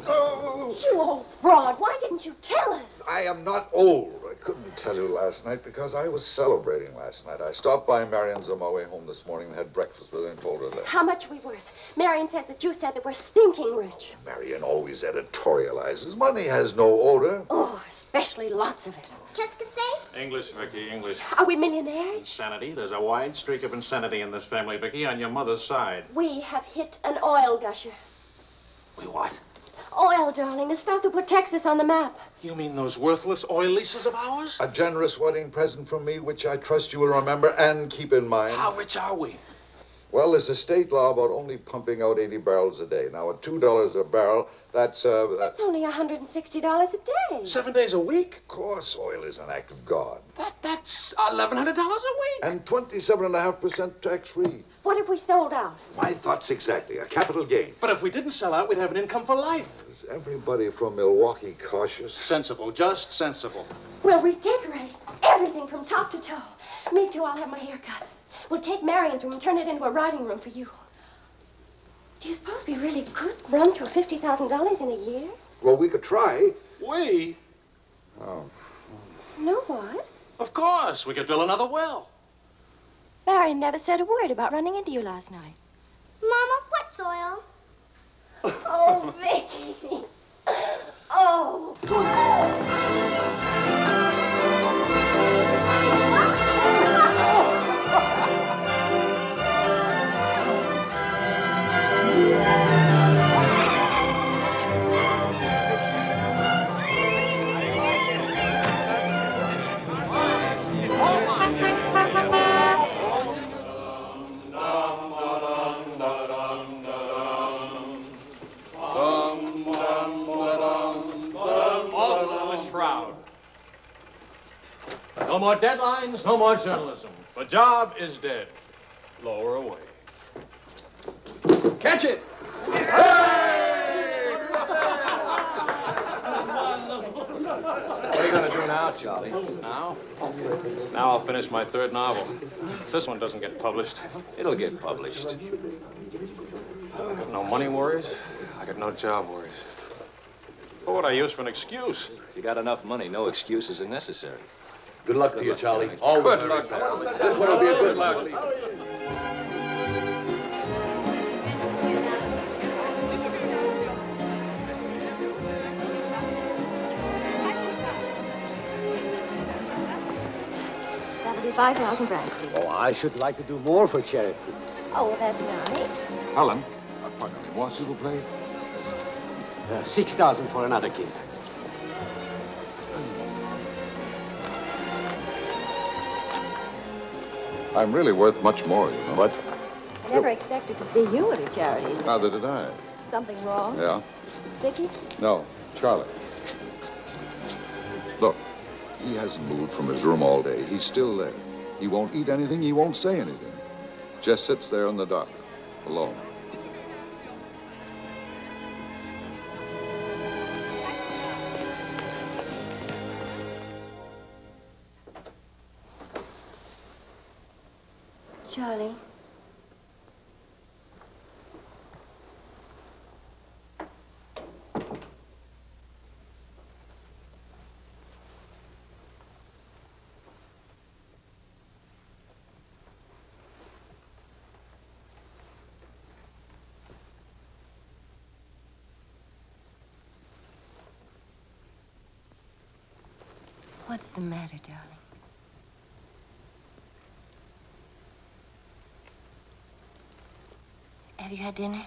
Oh. You old fraud, why didn't you tell us? I am not old. I couldn't tell you last night because I was celebrating last night. I stopped by Marion's on my way home this morning and had breakfast with her and told her that. How much are we worth? Marion says that you said that we're stinking rich. Marion always editorializes. Money has no odor. Oh, especially lots of it. Qu'est-ce que c'est? English, Vicky, English. Are we millionaires? Insanity. There's a wide streak of insanity in this family, Vicky, on your mother's side. We have hit an oil gusher. We what? Oil, darling, the stuff that put Texas on the map. You mean those worthless oil leases of ours? A generous wedding present from me, which I trust you will remember and keep in mind. How rich are we? Well, there's a state law about only pumping out 80 barrels a day. Now, at $2 a barrel, that's only $160 a day. 7 days a week? Of course, oil is an act of God. That's $1,100 a week. And 27.5% tax-free. What if we sold out? My thoughts exactly. A capital gain. But if we didn't sell out, we'd have an income for life. Is everybody from Milwaukee cautious? Sensible, just sensible. We'll redecorate everything from top to toe. Me too, I'll have my hair cut. We'll take Marion's room and turn it into a writing room for you. Do you suppose we really could run through $50,000 in a year? Well, we could try. We? Oh. No, what? Of course. We could drill another well. Marion never said a word about running into you last night. Mama, what's oil? Oh, Vicky. Oh. No more deadlines, no more journalism. The job is dead. Lower away. Catch it! What are you going to do now, Charlie? Now? Now I'll finish my third novel. If this one doesn't get published, It'll get published. I got no money worries. I got no job worries. What would I use for an excuse? If you got enough money, no excuses are necessary. Good luck to you, Charlie. Good luck. This one will be a good luck. That'll be 5,000 francs. Oh, I should like to do more for charity. Oh, well, that's nice. Helen, pardonnez-moi, s'il vous plaît. 6,000 for another kiss. I'm really worth much more, you know. What? I never expected to see you at a charity. Neither did I. Something wrong? Yeah? Vicky? No, Charlie. Look, he hasn't moved from his room all day. He's still there. He won't eat anything. He won't say anything. Just sits there in the dark, alone. Charlie. What's the matter, darling? Have you had dinner?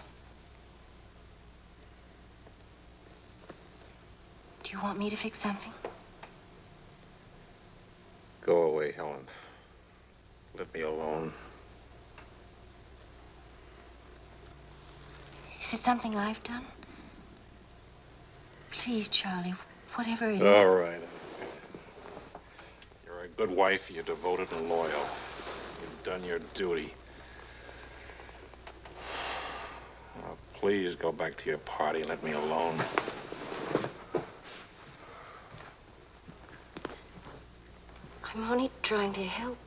Do you want me to fix something? Go away, Helen. Let me alone. Is it something I've done? Please, Charlie, whatever it is. All right. You're a good wife. You're devoted and loyal. You've done your duty. Now, please go back to your party and let me alone. I'm only trying to help.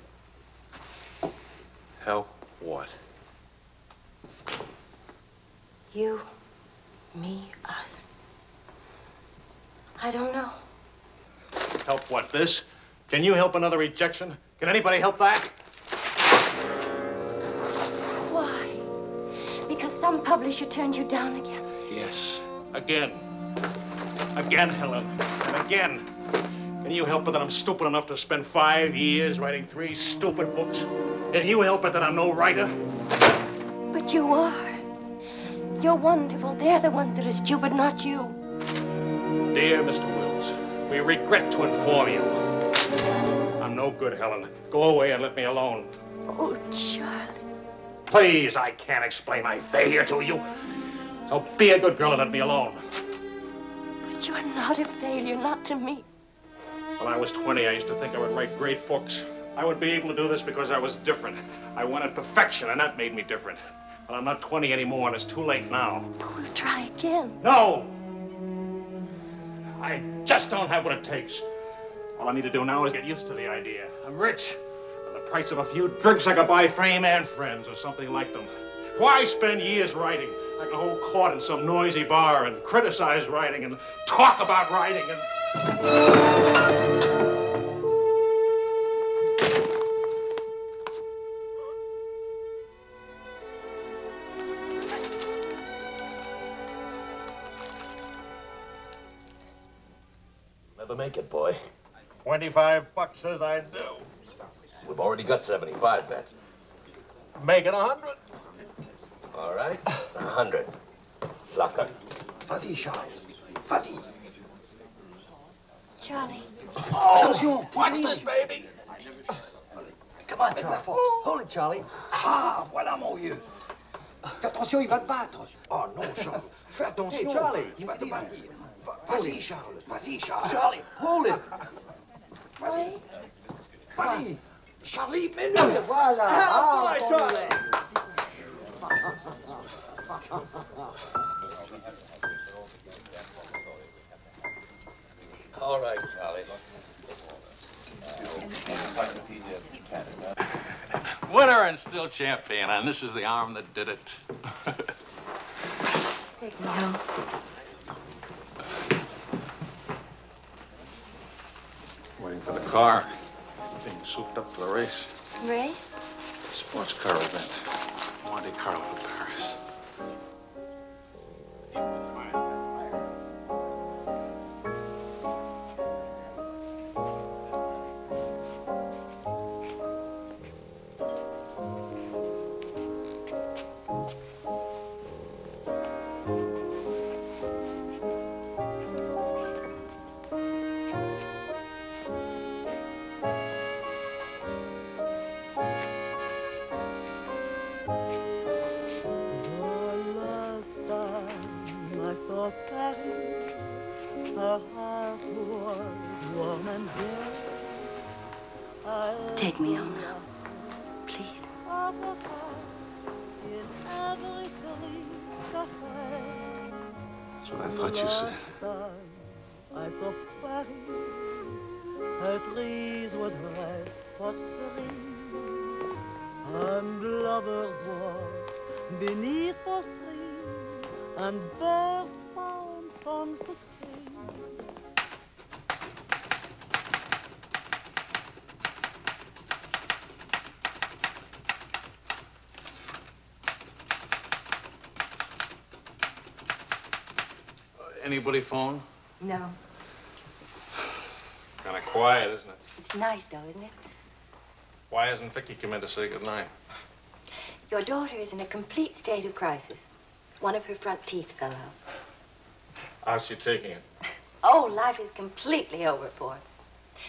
Help what? You, me, us. I don't know. Help what, this? Can you help another rejection? Can anybody help that? Why? Because some publisher turned you down again? Yes. Again. Again, Helen. And again. Can you help it that I'm stupid enough to spend 5 years writing 3 stupid books? Can you help it that I'm no writer? But you are. You're wonderful. They're the ones that are stupid, not you. Dear Mr. Wills, we regret to inform you. I'm no good, Helen. Go away and let me alone. Oh, Charlie. Please, I can't explain my failure to you. So be a good girl and let me alone. But you're not a failure, not to me. When I was 20, I used to think I would write great books. I would be able to do this because I was different. I wanted perfection, and that made me different. But I'm not 20 anymore, and it's too late now. We'll try again. No! I just don't have what it takes. All I need to do now is get used to the idea. I'm rich. For the price of a few drinks, I could buy Fame and Friends or something like them. Why spend years writing? I can hold court in some noisy bar and criticize writing and talk about writing and... Never make it, boy. $25 says I do. We've already got 75, bet. Make it 100. All right, 100. Sucker. Vas-y, Charles. Vas-y. Charlie. Oh, attention. Watch this, baby. Come on, Charlie. Hold it, Charlie. Ah, voilà, mon vieux. Fais attention, il va te battre. Oh, non, Charles. Fais attention. Hey, Charlie, il va te battre. Vas-y, Charles. Vas-y, Charles. Charlie, hold it. Vas-y. Vas-y. Charlie, mets-le. Voilà. Ah, boy, Charlie. All right, Charlie. Winner and still champion, and this is the arm that did it. Take me home. Waiting for the car. Being souped up for the race. Race? Sports car event. Monte Carlo to Paris. Take me home now, please. That's what I thought you said. I saw Paris, her trees would rest for spring, and lovers walk beneath those trees, and birds found songs to sing. Anybody phone? No. Kind of quiet, isn't it? It's nice, though, isn't it? Why hasn't Vicky come in to say goodnight? Your daughter is in a complete state of crisis. One of her front teeth fell out. How's she taking it? Oh, life is completely over for her.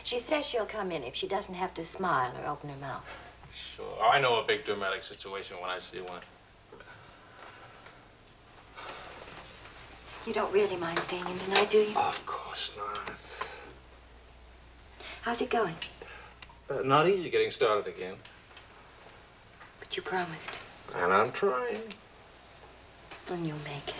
She says she'll come in if she doesn't have to smile or open her mouth. Sure. I know a big dramatic situation when I see one. You don't really mind staying in tonight, do you? Of course not. How's it going? Not easy getting started again. But you promised. And I'm trying. Then you'll make it.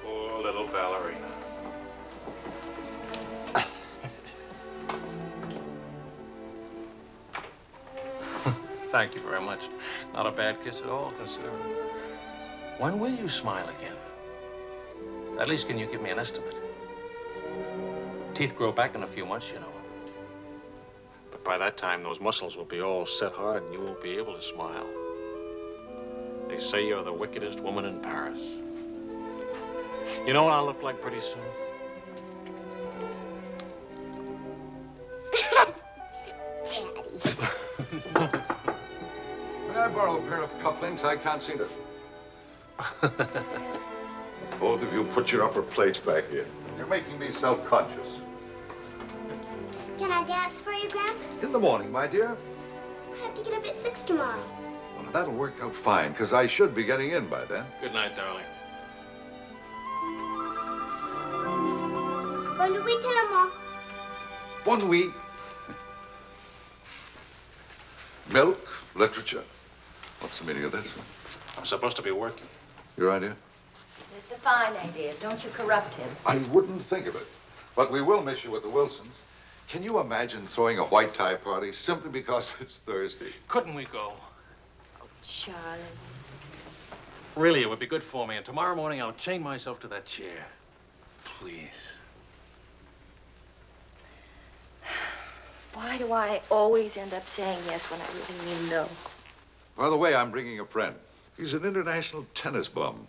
Poor little ballerina. Thank you very much. Not a bad kiss at all, considering. When will you smile again? At least can you give me an estimate? Teeth grow back in a few months, you know. But by that time, those muscles will be all set hard and you won't be able to smile. They say you're the wickedest woman in Paris. You know what I'll look like pretty soon? May I borrow a pair of cufflinks? I can't see them. Both of you put your upper plates back in. You're making me self-conscious. Can I dance for you, Grandpa? In the morning, my dear. I have to get up at 6 tomorrow. Well, that'll work out fine, because I should be getting in by then. Good night, darling. Bonne nuit, maman. Bon nuit. Milk, literature. What's the meaning of this? I'm supposed to be working. Your idea? It's a fine idea. Don't you corrupt him. I wouldn't think of it. But we will miss you with the Wilsons. Can you imagine throwing a white tie party simply because it's Thursday? Couldn't we go? Oh, Charlie. Really, it would be good for me. And tomorrow morning, I'll chain myself to that chair. Please. Why do I always end up saying yes when I really mean no? By the way, I'm bringing a friend. He's an international tennis bum.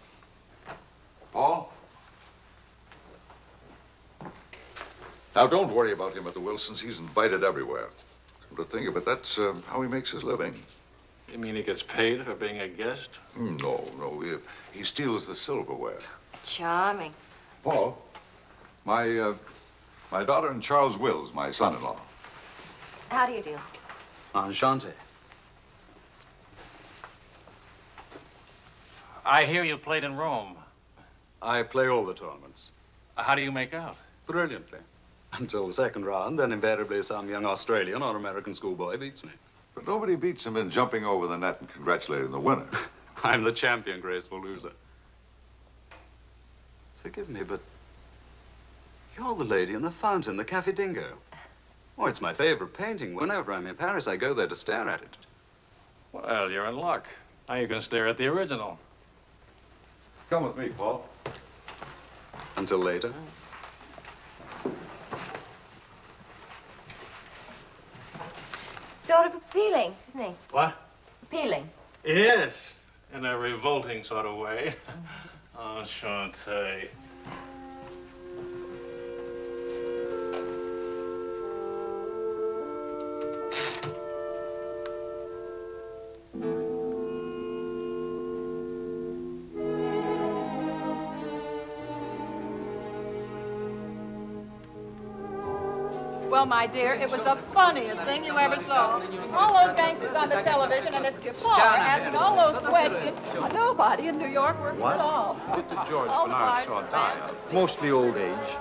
Paul? Now, don't worry about him at the Wilsons. He's invited everywhere. Come to think of it, that's how he makes his living. You mean he gets paid for being a guest? No. He steals the silverware. Charming. Paul, my daughter and Charles Wills, my son-in-law. How do you do? Enchanté. I hear you played in Rome. I play all the tournaments. How do you make out? Brilliantly. Until the second round, then invariably some young Australian or American schoolboy beats me. But nobody beats him in jumping over the net and congratulating the winner. I'm the champion, graceful loser. Forgive me, but you're the lady in the fountain, the Café Dhingo. Oh, it's my favorite painting. Whenever I'm in Paris, I go there to stare at it. Well, you're in luck. Now you can stare at the original. Come with me, Paul. Until later. Sort of appealing, isn't he? What? Appealing. Yes, in a revolting sort of way. Enchanté. Well, my dear, it was the funniest thing you ever saw. All those gangsters on the television and this Kafar asking all those questions. Nobody in New York working at all. Mr. George Bernard Shaw died. Mostly old age.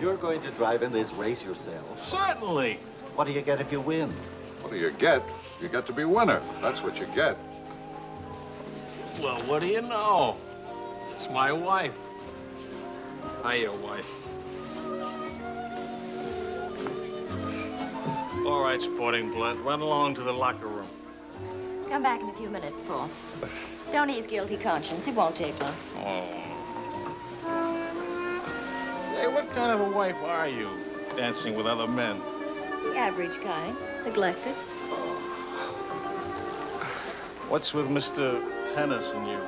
You're going to drive in this race yourself? Certainly. What do you get if you win? What do you get? You get to be winner. That's what you get. Well, what do you know? It's my wife. Hiya, wife. All right, sporting blood, run along to the locker room. Come back in a few minutes, Paul. It's only his guilty conscience. It won't take long. Oh. Hey, what kind of a wife are you, dancing with other men? The average kind. Neglected. What's with Mr. Tennis and you?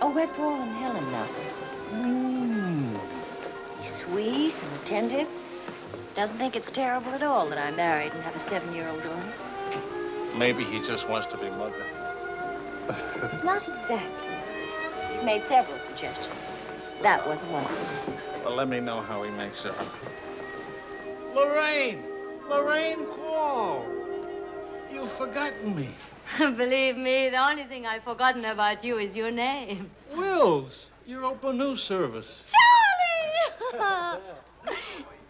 Oh, we're Paul and Helen now. He's sweet and attentive. Doesn't think it's terrible at all that I'm married and have a 7-year-old daughter. Maybe he just wants to be mother. Not exactly. He's made several suggestions. That wasn't one of them. Well, let me know how he makes it. Lorraine! Lorraine Paul! You've forgotten me. Believe me, the only thing I've forgotten about you is your name. Wills, your open news service. Charlie!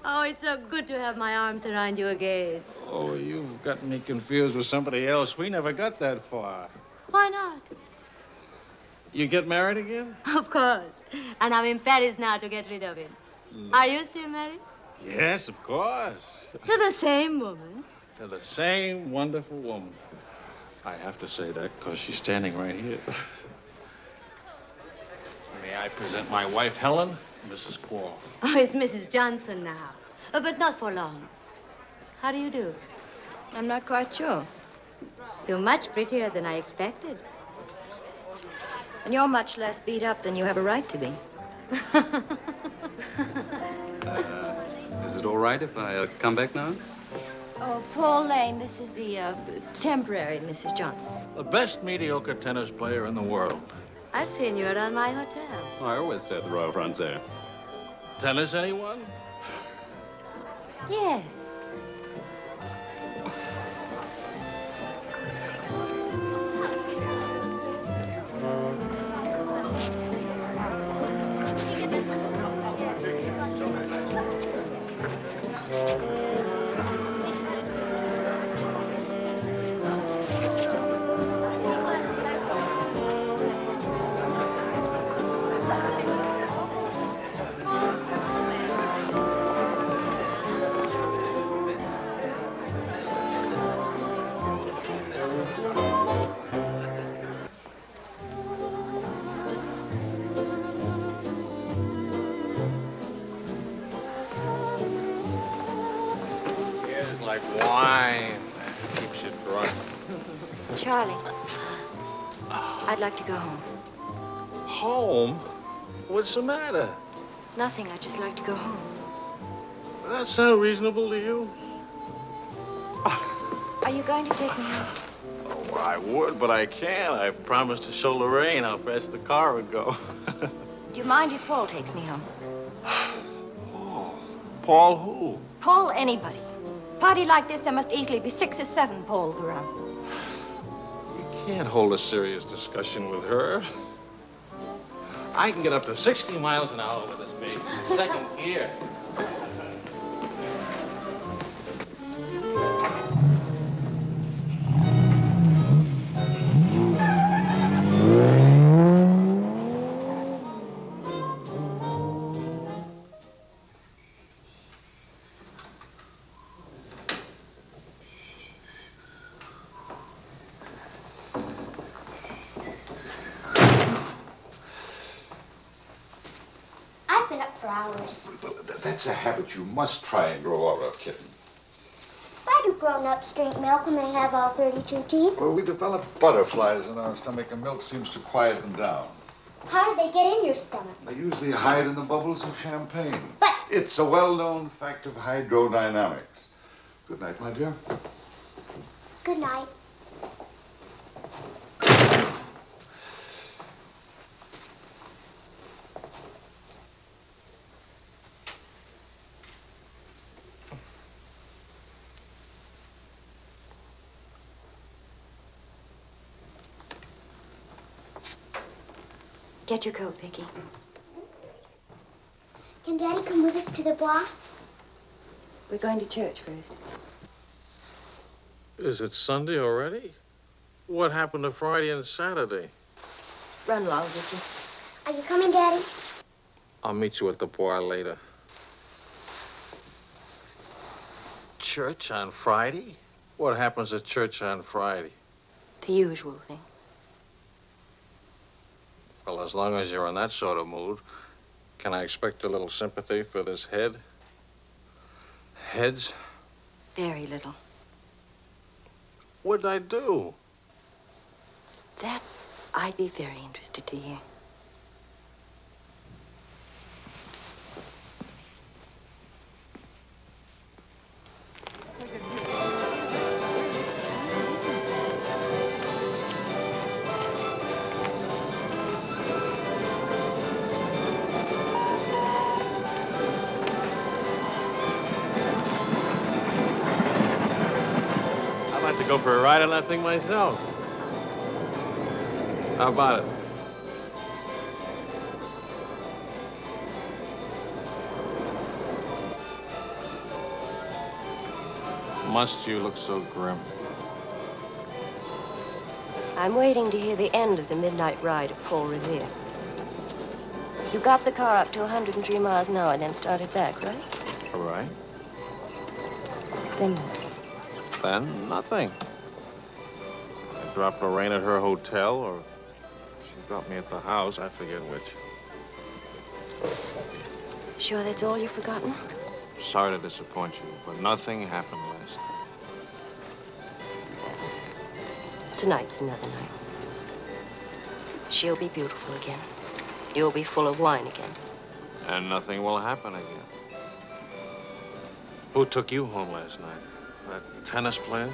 Oh, it's so good to have my arms around you again. Oh, you've got me confused with somebody else. We never got that far. Why not? You get married again? Of course. And I'm in Paris now to get rid of him. Are you still married? Yes, of course. To the same woman? To the same wonderful woman. I have to say that because she's standing right here. May I present my wife, Helen, Mrs. Paul. Oh, it's Mrs. Johnson now. But not for long. How do you do? I'm not quite sure. You're much prettier than I expected. And you're much less beat up than you have a right to be. Is it all right if I come back now? Oh, Paul Lane, this is the temporary Mrs. Johnson. The best mediocre tennis player in the world. I've seen you around my hotel. Oh, I always stay at the Royal Francais. Tennis, anyone? Yes. Like wine. Keeps you drunk. Charlie, I'd like to go home. Home? What's the matter? Nothing. I'd just like to go home. Does that sound reasonable to you? Are you going to take me home? Oh, I would, but I can't. I promised to show Lorraine how fast the car would go. Do you mind if Paul takes me home? Paul who? Paul anybody. Party like this, there must easily be 6 or 7 Pauls around. You can't hold a serious discussion with her. I can get up to 60 miles an hour with this baby. Second gear. Well, that's a habit you must try and grow out of, kitten. Why do grown-ups drink milk when they have all 32 teeth? Well, we develop butterflies in our stomach, and milk seems to quiet them down. How do they get in your stomach? They usually hide in the bubbles of champagne. But it's a well-known fact of hydrodynamics. Good night, my dear. Good night. Get your coat, Vicky. Can Daddy come with us to the Bois? We're going to church first. Is it Sunday already? What happened to Friday and Saturday? Run along, Vicky. Are you coming, Daddy? I'll meet you at the bar later. Church on Friday? What happens at church on Friday? The usual thing. Well, as long as you're in that sort of mood, can I expect a little sympathy for this head? Heads? Very little. What'd I do? That I'd be very interested to hear. go for a ride on that thing myself. How about it? Must you look so grim? I'm waiting to hear the end of the midnight ride of Paul Revere. You got the car up to 103 miles an hour, then started back, right? All right. Then what? Then nothing. I dropped Lorraine at her hotel, or she dropped me at the house. I forget which. Sure that's all you've forgotten? Sorry to disappoint you, but nothing happened last night. Tonight's another night. She'll be beautiful again. You'll be full of wine again. And nothing will happen again. Who took you home last night? That tennis player?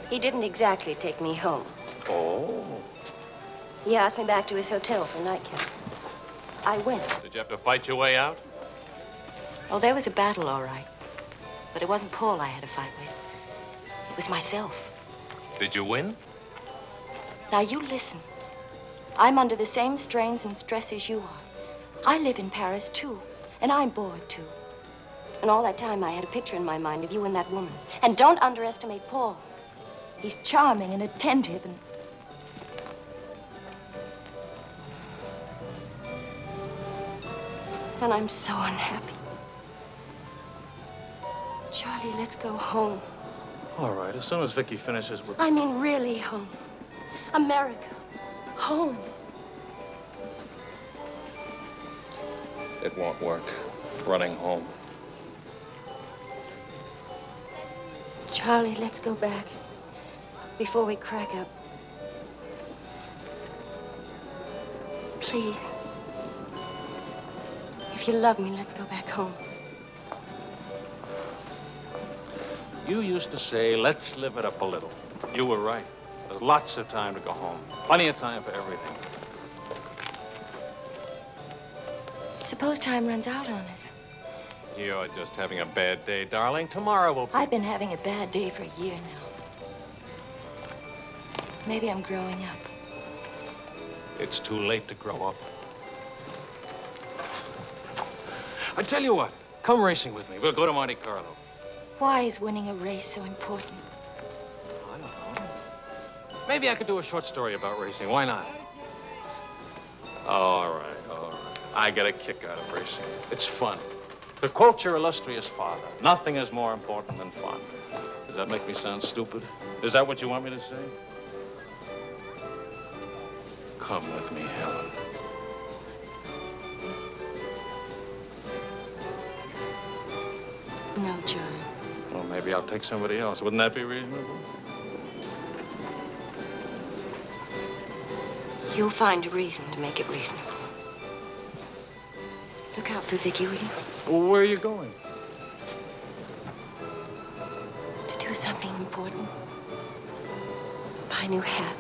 He didn't exactly take me home. Oh. He asked me back to his hotel for a nightcap. I went. Did you have to fight your way out? Oh, there was a battle, all right. But it wasn't Paul I had to fight with. It was myself. Did you win? Now, you listen. I'm under the same strains and stresses you are. I live in Paris, too. And I'm bored, too. And all that time, I had a picture in my mind of you and that woman. And don't underestimate Paul. He's charming and attentive and... And I'm so unhappy. Charlie, let's go home. All right, as soon as Vicky finishes with... I mean, really home. America. Home. It won't work. Running home. Charlie, let's go back. Before we crack up. Please. If you love me, let's go back home. You used to say, let's live it up a little. You were right. There's lots of time to go home. Plenty of time for everything. Suppose time runs out on us. You're just having a bad day, darling. Tomorrow will be... I've been having a bad day for a year now. Maybe I'm growing up. It's too late to grow up. I tell you what, come racing with me. We'll go to Monte Carlo. Why is winning a race so important? I don't know. Maybe I could do a short story about racing. Why not? All right, all right. I get a kick out of racing. It's fun. To quote your illustrious father, nothing is more important than fun. Does that make me sound stupid? Is that what you want me to say? Come with me, Helen. No, John. Well, maybe I'll take somebody else. Wouldn't that be reasonable? You'll find a reason to make it reasonable. Look out for Vicky, will you? Well, where are you going? To do something important. Buy a new hat.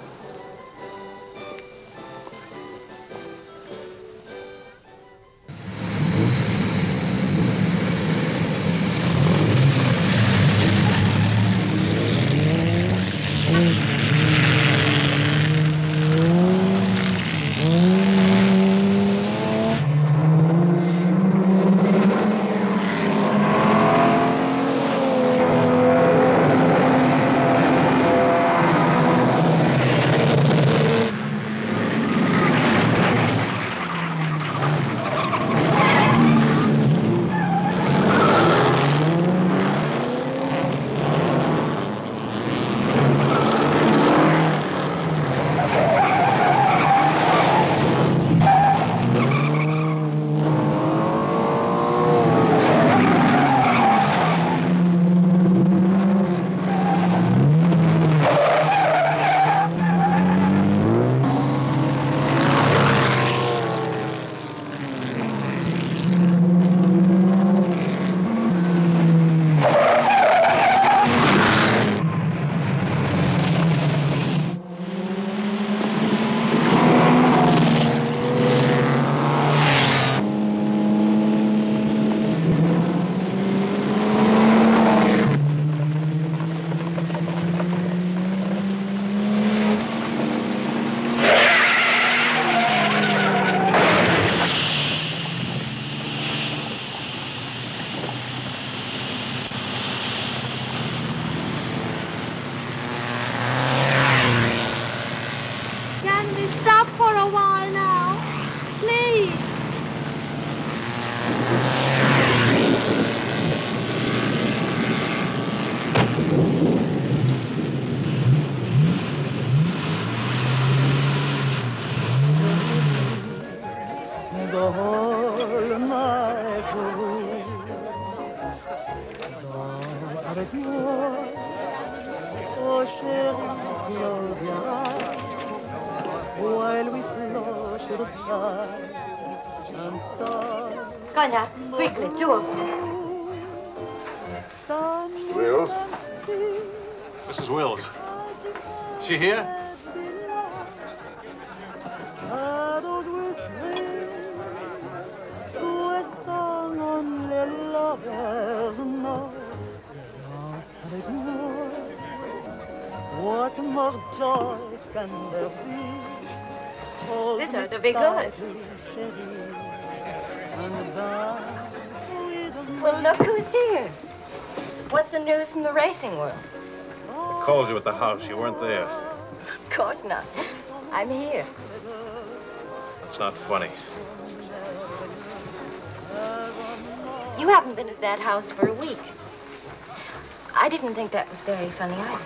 chérie, close your eyes while we float to the skies and touch. Cognac, quickly, 2 of them. Mr. Wills? Mrs. Wills. She here? Shadows whispering to a song only lovers know. Dance avec moi. What more joy can there be? Hold This me ought to be good. tightly, chérie, and dance with me. Well, look who's here. What's the news from the racing world? I called you at the house. You weren't there. Of course not. I'm here. It's not funny. You haven't been at that house for a week. I didn't think that was very funny either.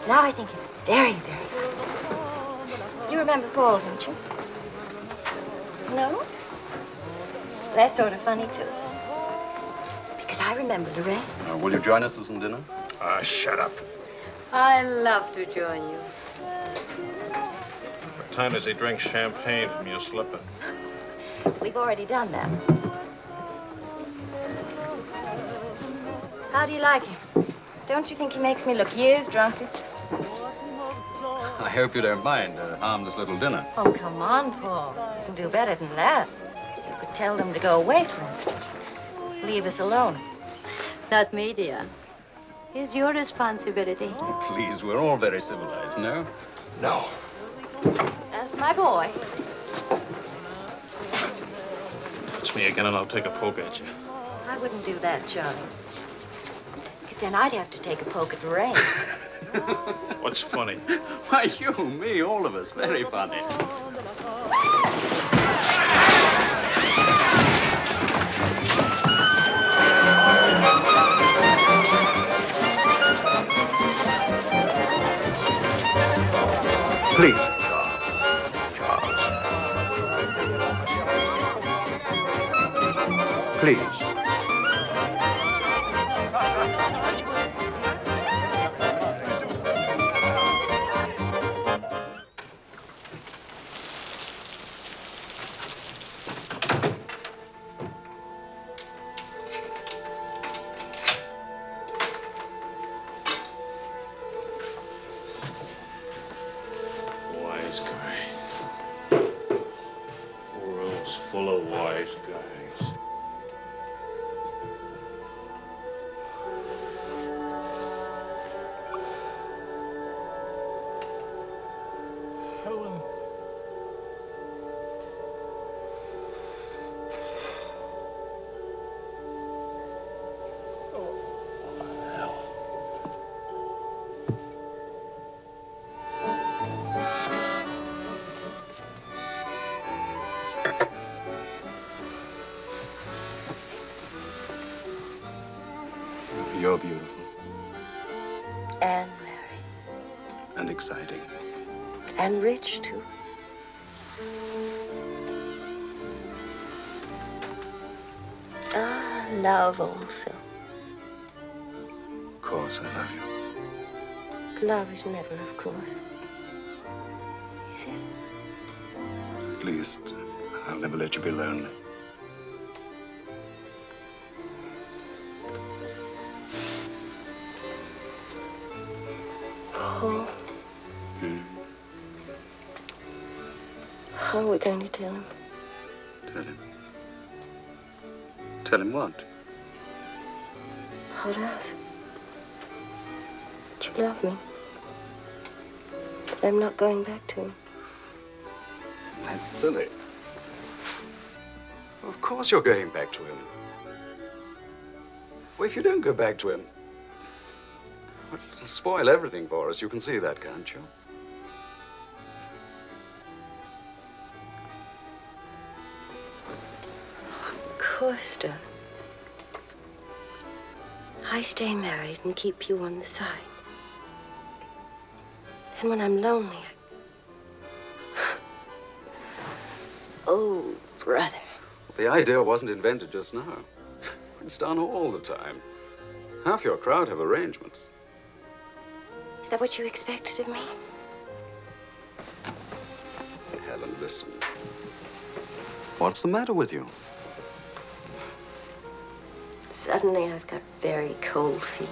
Now I think it's very, very funny. You remember Paul, don't you? No? That's sort of funny, too. Because I remember Lorraine. Will you join us for some dinner? Ah, shut up. I'd love to join you. What time does he drink champagne from your slipper? We've already done that. How do you like him? Don't you think he makes me look years drunker? I hope you don't mind a harmless little dinner. Oh, come on, Paul. You can do better than that. You could tell them to go away, for instance. Leave us alone. Not me, dear. It's your responsibility. Please, we're all very civilized, no? No. That's my boy. Touch me again and I'll take a poke at you. I wouldn't do that, Charlie. Because then I'd have to take a poke at Lorraine. What's funny? Why, you, me, all of us. Very funny. Please. Please. Wise guy. World's full of wise guys. Helen. You're beautiful And married. and exciting. And rich, too. Ah, love also. Of course, I love you. Love is never, of course. Is it? At least, I'll never let you be lonely. Paul. How are we going to tell him? Tell him. Tell him what? How love. You love me. But I'm not going back to him. That's silly. Of course you're going back to him. Well, if you don't go back to him, well, it'll spoil everything for us. You can see that, can't you? Of course, darling. I stay married and keep you on the side. And when I'm lonely, Oh, brother. The idea wasn't invented just now. It's done all the time. Half your crowd have arrangements. Is that what you expected of me? Helen, listen. What's the matter with you? Suddenly, I've got very cold feet.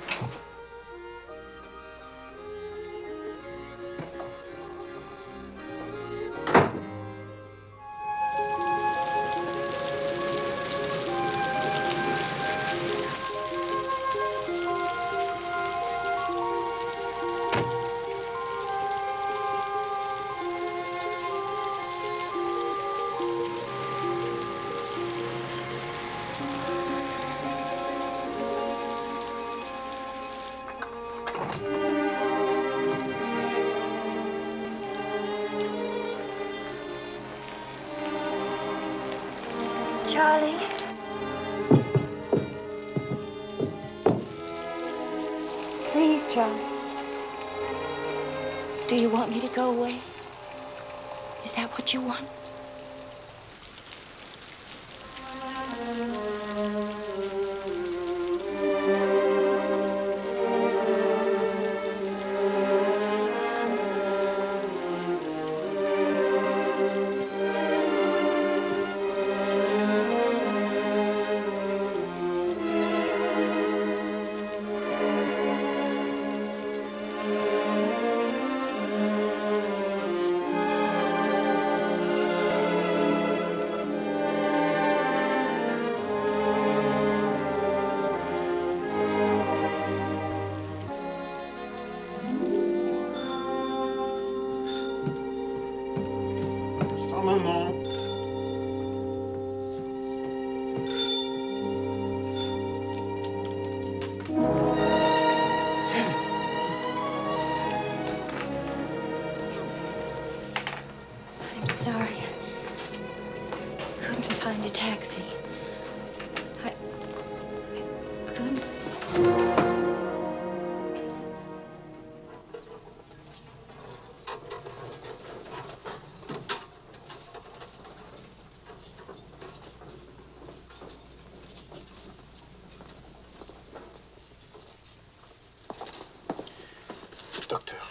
Charlie? Please, Charlie. Do you want me to go away? Is that what you want?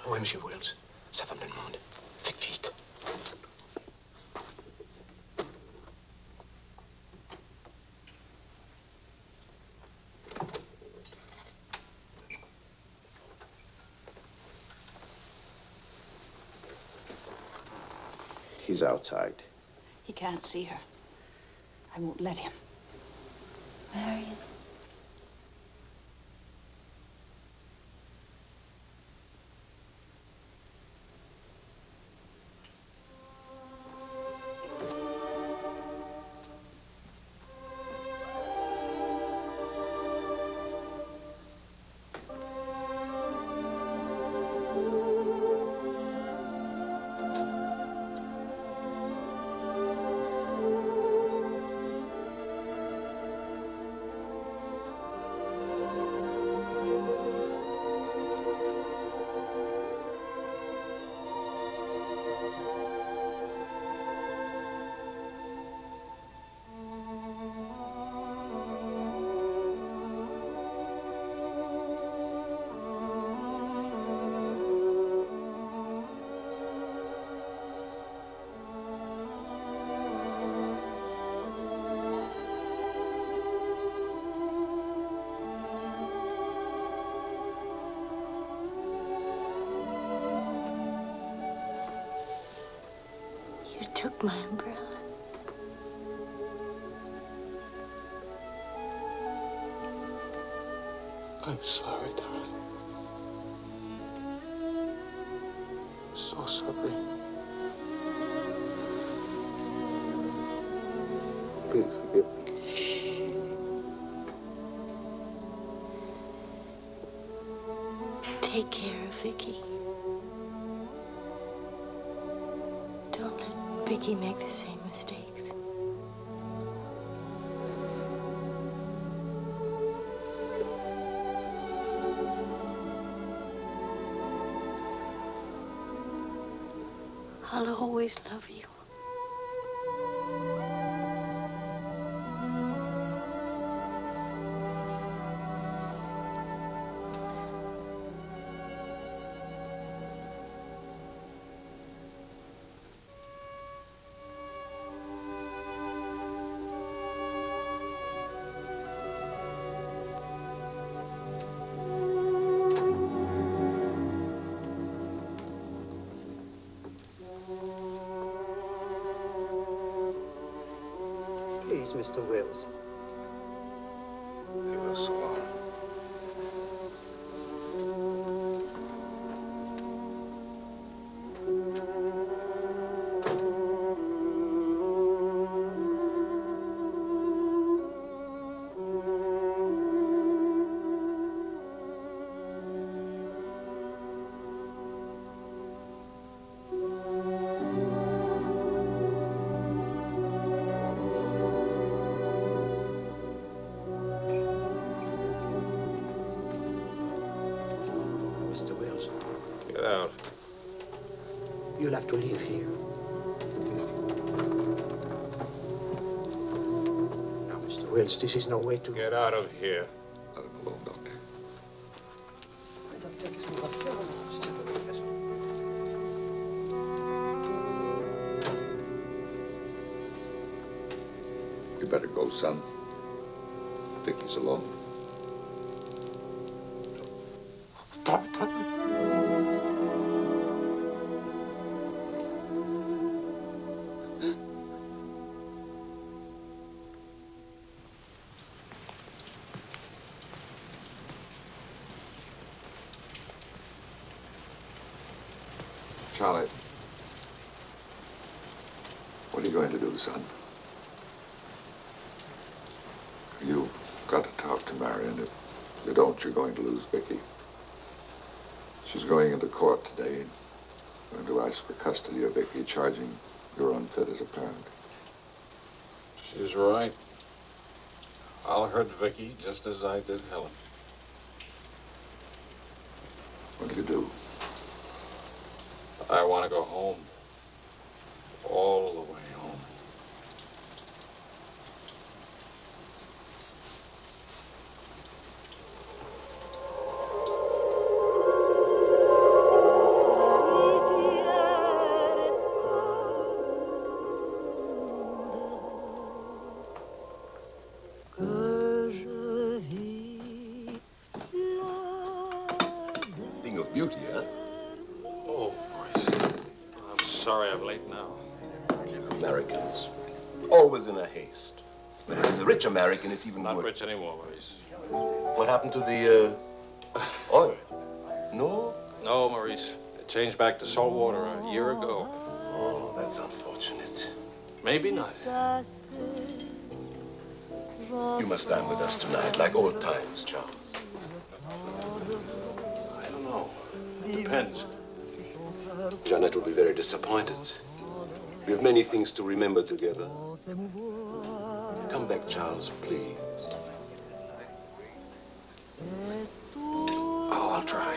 Oui, Monsieur Wells. Sa femme le demande. Faites vite. He's outside. He can't see her. I won't let him. Marion. Took my umbrella. I'm sorry, darling. So sorry. Please forgive me. Take care of Vicky. Don't let Vicky make the same mistakes. I'll always love you. please, Mr. Wills. You were slow. Get out. You'll have to leave here. Now, Mr. Wills, this is no way to... Get out of here. Let him alone, Doctor. You better go, son. Vicky's alone. Charlie, what are you going to do, son? You've got to talk to Marion. If you don't, you're going to lose Vicky. She's going into court today, going to ask for custody of Vicky, charging you're unfit as a parent. She's right. I'll hurt Vicky just as I did Helen. What do you do? I want to go home. All the way home. Thing of beauty, huh? Oh, boys. I'm sorry I'm late now. Americans, always in a haste. But if he's a rich American, it's even Not worse. rich anymore, Maurice. What happened to the oil? No? No, Maurice. It changed back to salt water a year ago. Oh, that's unfortunate. Maybe not. You must dine with us tonight, like old times, Charles. I don't know. Depends. Janet will be very disappointed. We have many things to remember together. Come back, Charles, please. Oh, I'll try.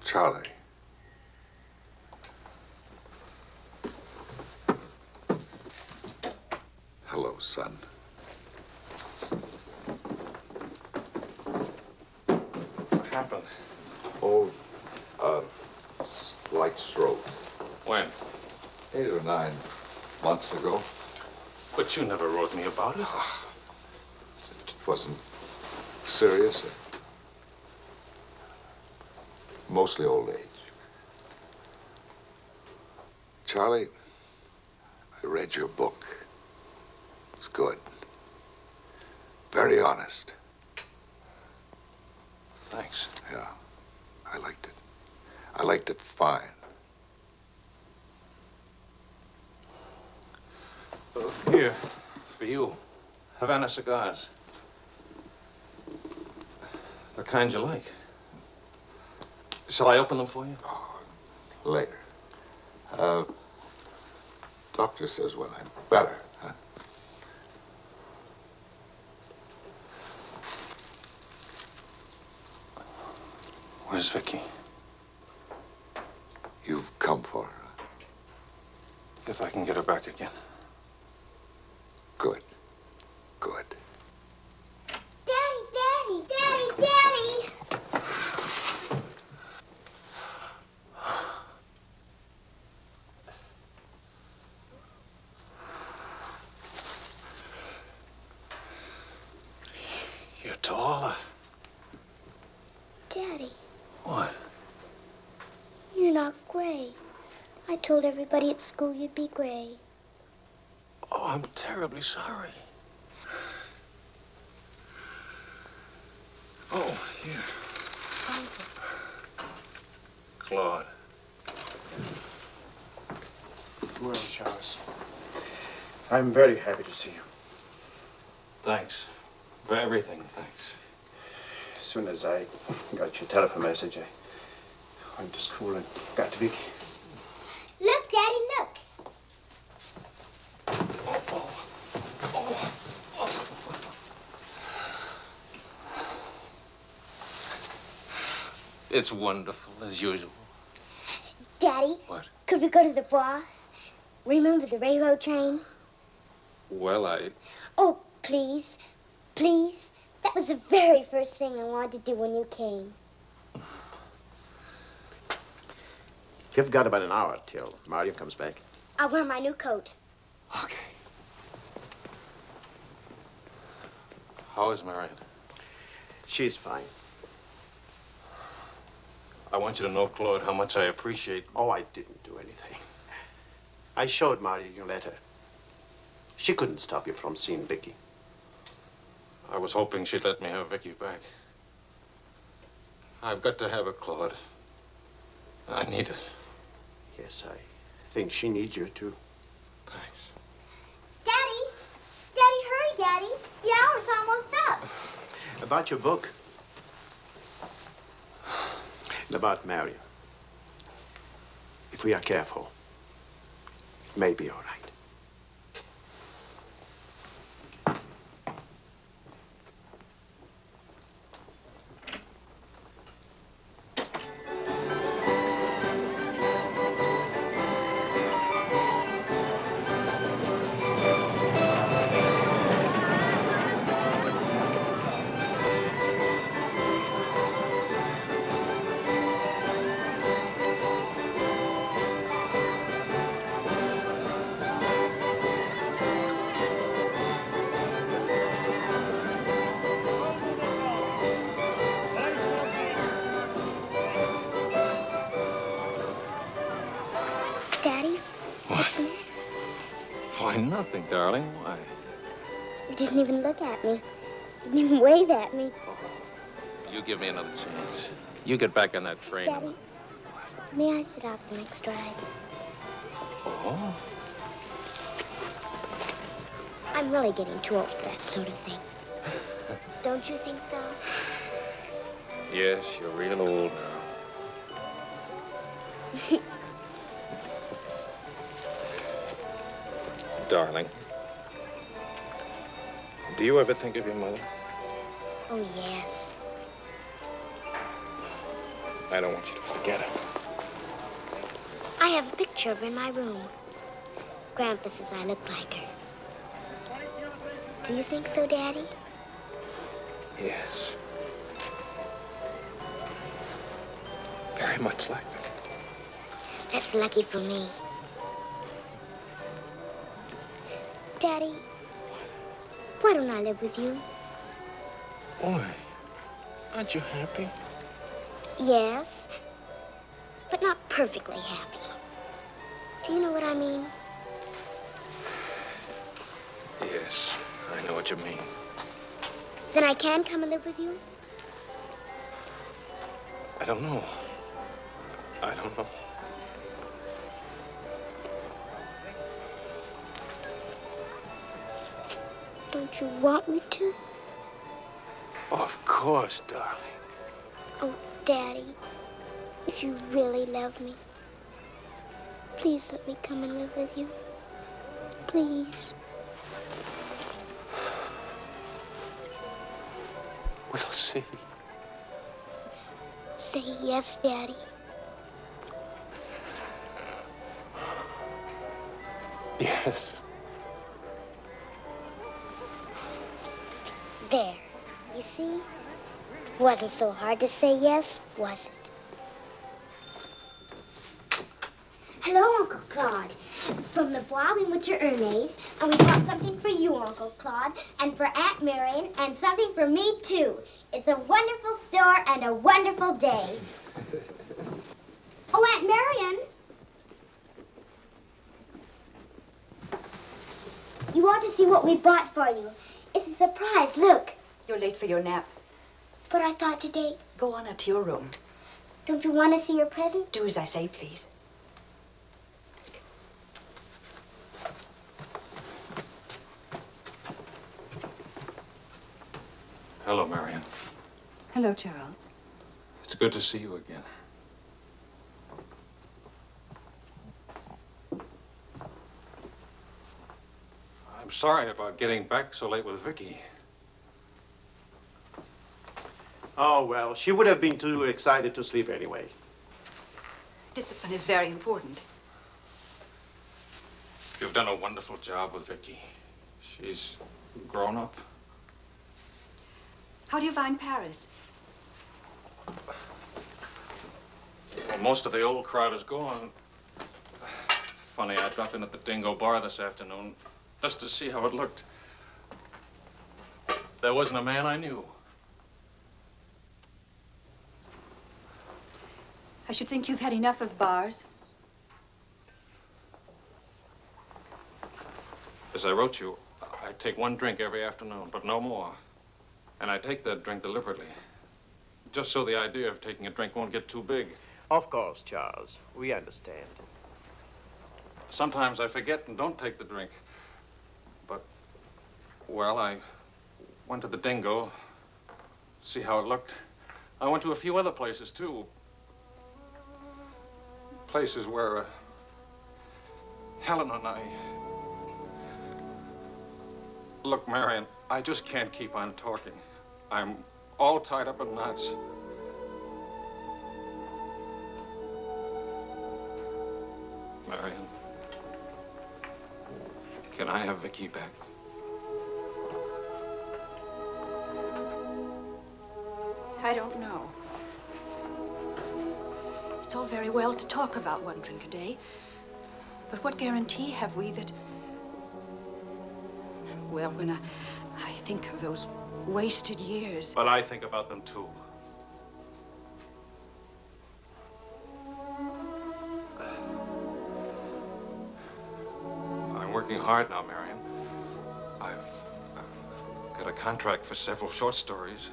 Charlie. Hello, son. What happened? Oh, slight stroke. When? 8 or 9 months ago. But you never wrote me about it. It wasn't serious. Mostly old age. Charlie, I read your book. It's good. Very honest. Thanks. Yeah, I liked it. I liked it fine. Here, for you. Havana cigars. The kind you like. Shall I open them for you? Oh, later. Doctor says when I'm better, huh? Where's Vicky? You've come for her. If I can get her back again. Daddy. What? You're not gray. I told everybody at school you'd be gray. Oh, I'm terribly sorry. Oh, here. Claude. Well, Charles, I'm very happy to see you. Thanks. For everything, thanks. As soon as I got your telephone message, I went to school and got to Vicky. Look, Daddy, look. It's wonderful, as usual. Daddy? What? Could we go to the bar? Remember the railroad train? Well, Oh, please. Please. That was the very first thing I wanted to do when you came. You've got about an hour till Marion comes back. I'll wear my new coat. Okay. How is Marion? She's fine. I want you to know, Claude, how much I appreciate... Oh, I didn't do anything. I showed Marion your letter. She couldn't stop you from seeing Vicky. I was hoping she'd let me have Vicky back. I've got to have her, Claude. I need her. Yes, I think she needs you, too. Thanks. Daddy! Daddy, hurry, Daddy. The hour's almost up. About your book. And about Marion. If we are careful, it may be all right. Nothing, darling. Why? You didn't even look at me. You didn't even wave at me. You give me another chance. You get back on that train. Daddy, may I sit out the next ride? Oh? I'm really getting too old for that sort of thing. Don't you think so? Yes, you're real old now. Darling, do you ever think of your mother? Oh, yes. I don't want you to forget her. I have a picture of her in my room. Grandpa says I look like her. Do you think so, Daddy? Yes. Very much like her. That's lucky for me. Daddy, why don't I live with you? Why? Aren't you happy? Yes, but not perfectly happy. Do you know what I mean? Yes, I know what you mean. Then I can come and live with you? I don't know. I don't know. Don't you want me to? Of course, darling. Oh, Daddy, if you really love me, please let me come and live with you. Please. We'll see. Say yes, Daddy. Yes. There. You see? Wasn't so hard to say yes, was it? Hello, Uncle Claude. From the Bois, we went to Ernest's, and we bought something for you, Uncle Claude, and for Aunt Marion, and something for me, too. It's a wonderful store and a wonderful day. Oh, Aunt Marion. You ought to see what we bought for you. It's a surprise, look. You're late for your nap. But I thought today... Go on up to your room. Don't you want to see your present? Do as I say, please. Hello, Marion. Hello, Charles. It's good to see you again. I'm sorry about getting back so late with Vicky. Oh, well, she would have been too excited to sleep anyway. Discipline is very important. You've done a wonderful job with Vicky. She's grown up. How do you find Paris? Well, most of the old crowd is gone. Funny, I dropped in at the Dhingo bar this afternoon just to see how it looked. There wasn't a man I knew. I should think you've had enough of bars. As I wrote you, I take one drink every afternoon, but no more. And I take that drink deliberately, just so the idea of taking a drink won't get too big. Of course, Charles. We understand. Sometimes I forget and don't take the drink. But, well, I went to the Dhingo, see how it looked. I went to a few other places, too. Places where Helen and I... Look, Marion, I just can't keep on talking. I'm all tied up in knots. Marion, can I have Vicky back? I don't know. It's all very well to talk about one drink a day, but what guarantee have we that... Well, when I think of those wasted years... But I think about them, too. I'm working hard now, Marion. I've got a contract for several short stories,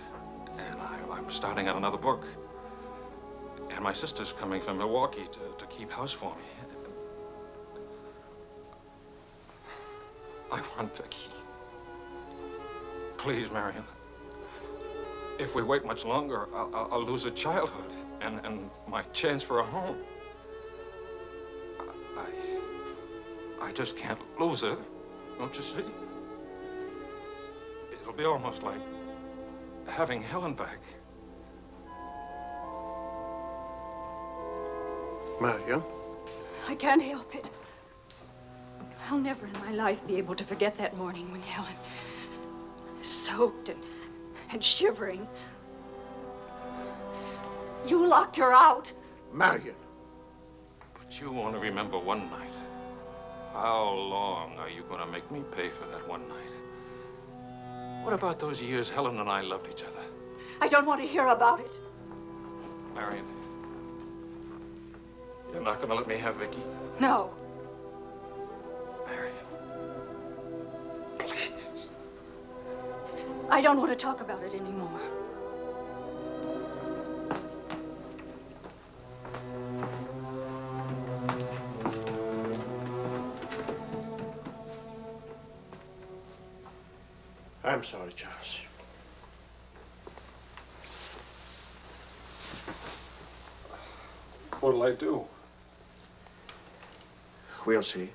and I'm starting on another book. And my sister's coming from Milwaukee to keep house for me. I want Vicky. Please, Marion. If we wait much longer, I'll lose a childhood and my chance for a home. I just can't lose her, don't you see? It'll be almost like having Helen back. Marion? I can't help it. I'll never in my life be able to forget that morning when Helen, soaked and shivering, you locked her out. Marion. But you want to remember one night. How long are you going to make me pay for that one night? What about those years Helen and I loved each other? I don't want to hear about it. Marion, you're not going to let me have Vicky? No. Marion. Please. I don't want to talk about it anymore. I'm sorry, Charles. What'll I do? We'll see.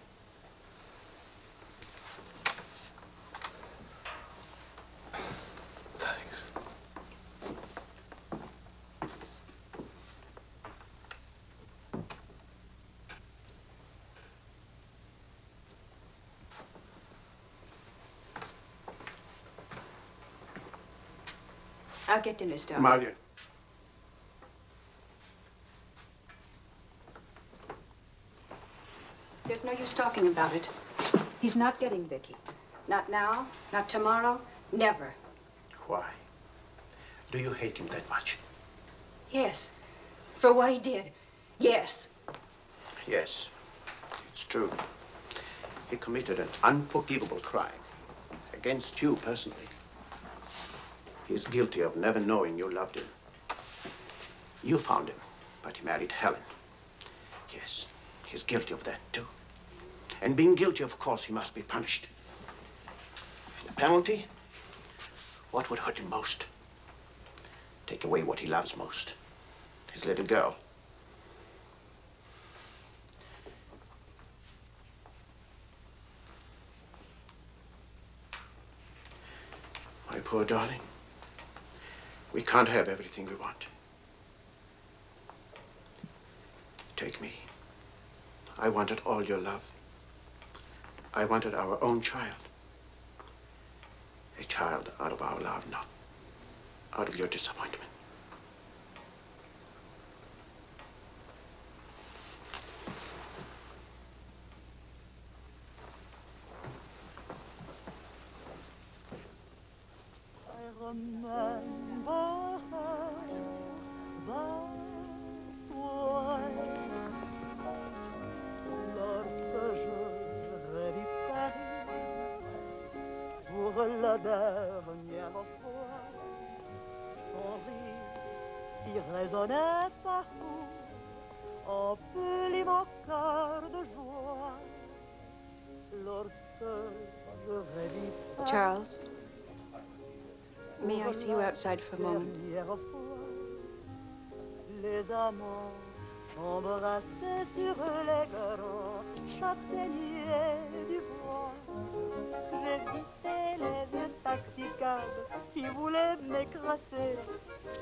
I'll get dinner started. Marion. There's no use talking about it. He's not getting Vicky. Not now, not tomorrow, never. Why? Do you hate him that much? Yes. For what he did. Yes. Yes, it's true. He committed an unforgivable crime against you personally. He's guilty of never knowing you loved him. You found him, but he married Helen. Yes, he's guilty of that too. And being guilty, of course, he must be punished. The penalty? What would hurt him most? Take away what he loves most. His little girl. My poor darling, we can't have everything we want. Take me. I wanted all your love. I wanted our own child. A child out of our love, not out of your disappointment. I remember that lorsque je revis Paris pour la dernière fois, son rire qui résonnait partout emplit mon cœur de joie. Lorsque je revis Paris, Charles, may I see you outside for a moment? Les amants s'embrassaient sur les grands châtaigniers du bois. J'évitais les vieux taxicabs qui voulaient m'écraser.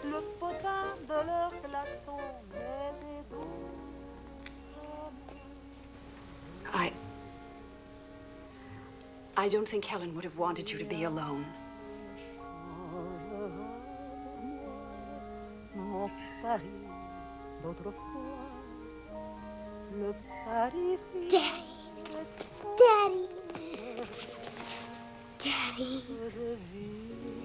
Le potin de leur klaxon m'était doux. I don't think Helen would have wanted you to be alone. Mon Paris d'autrefois, le Paris. Daddy! Daddy! Daddy!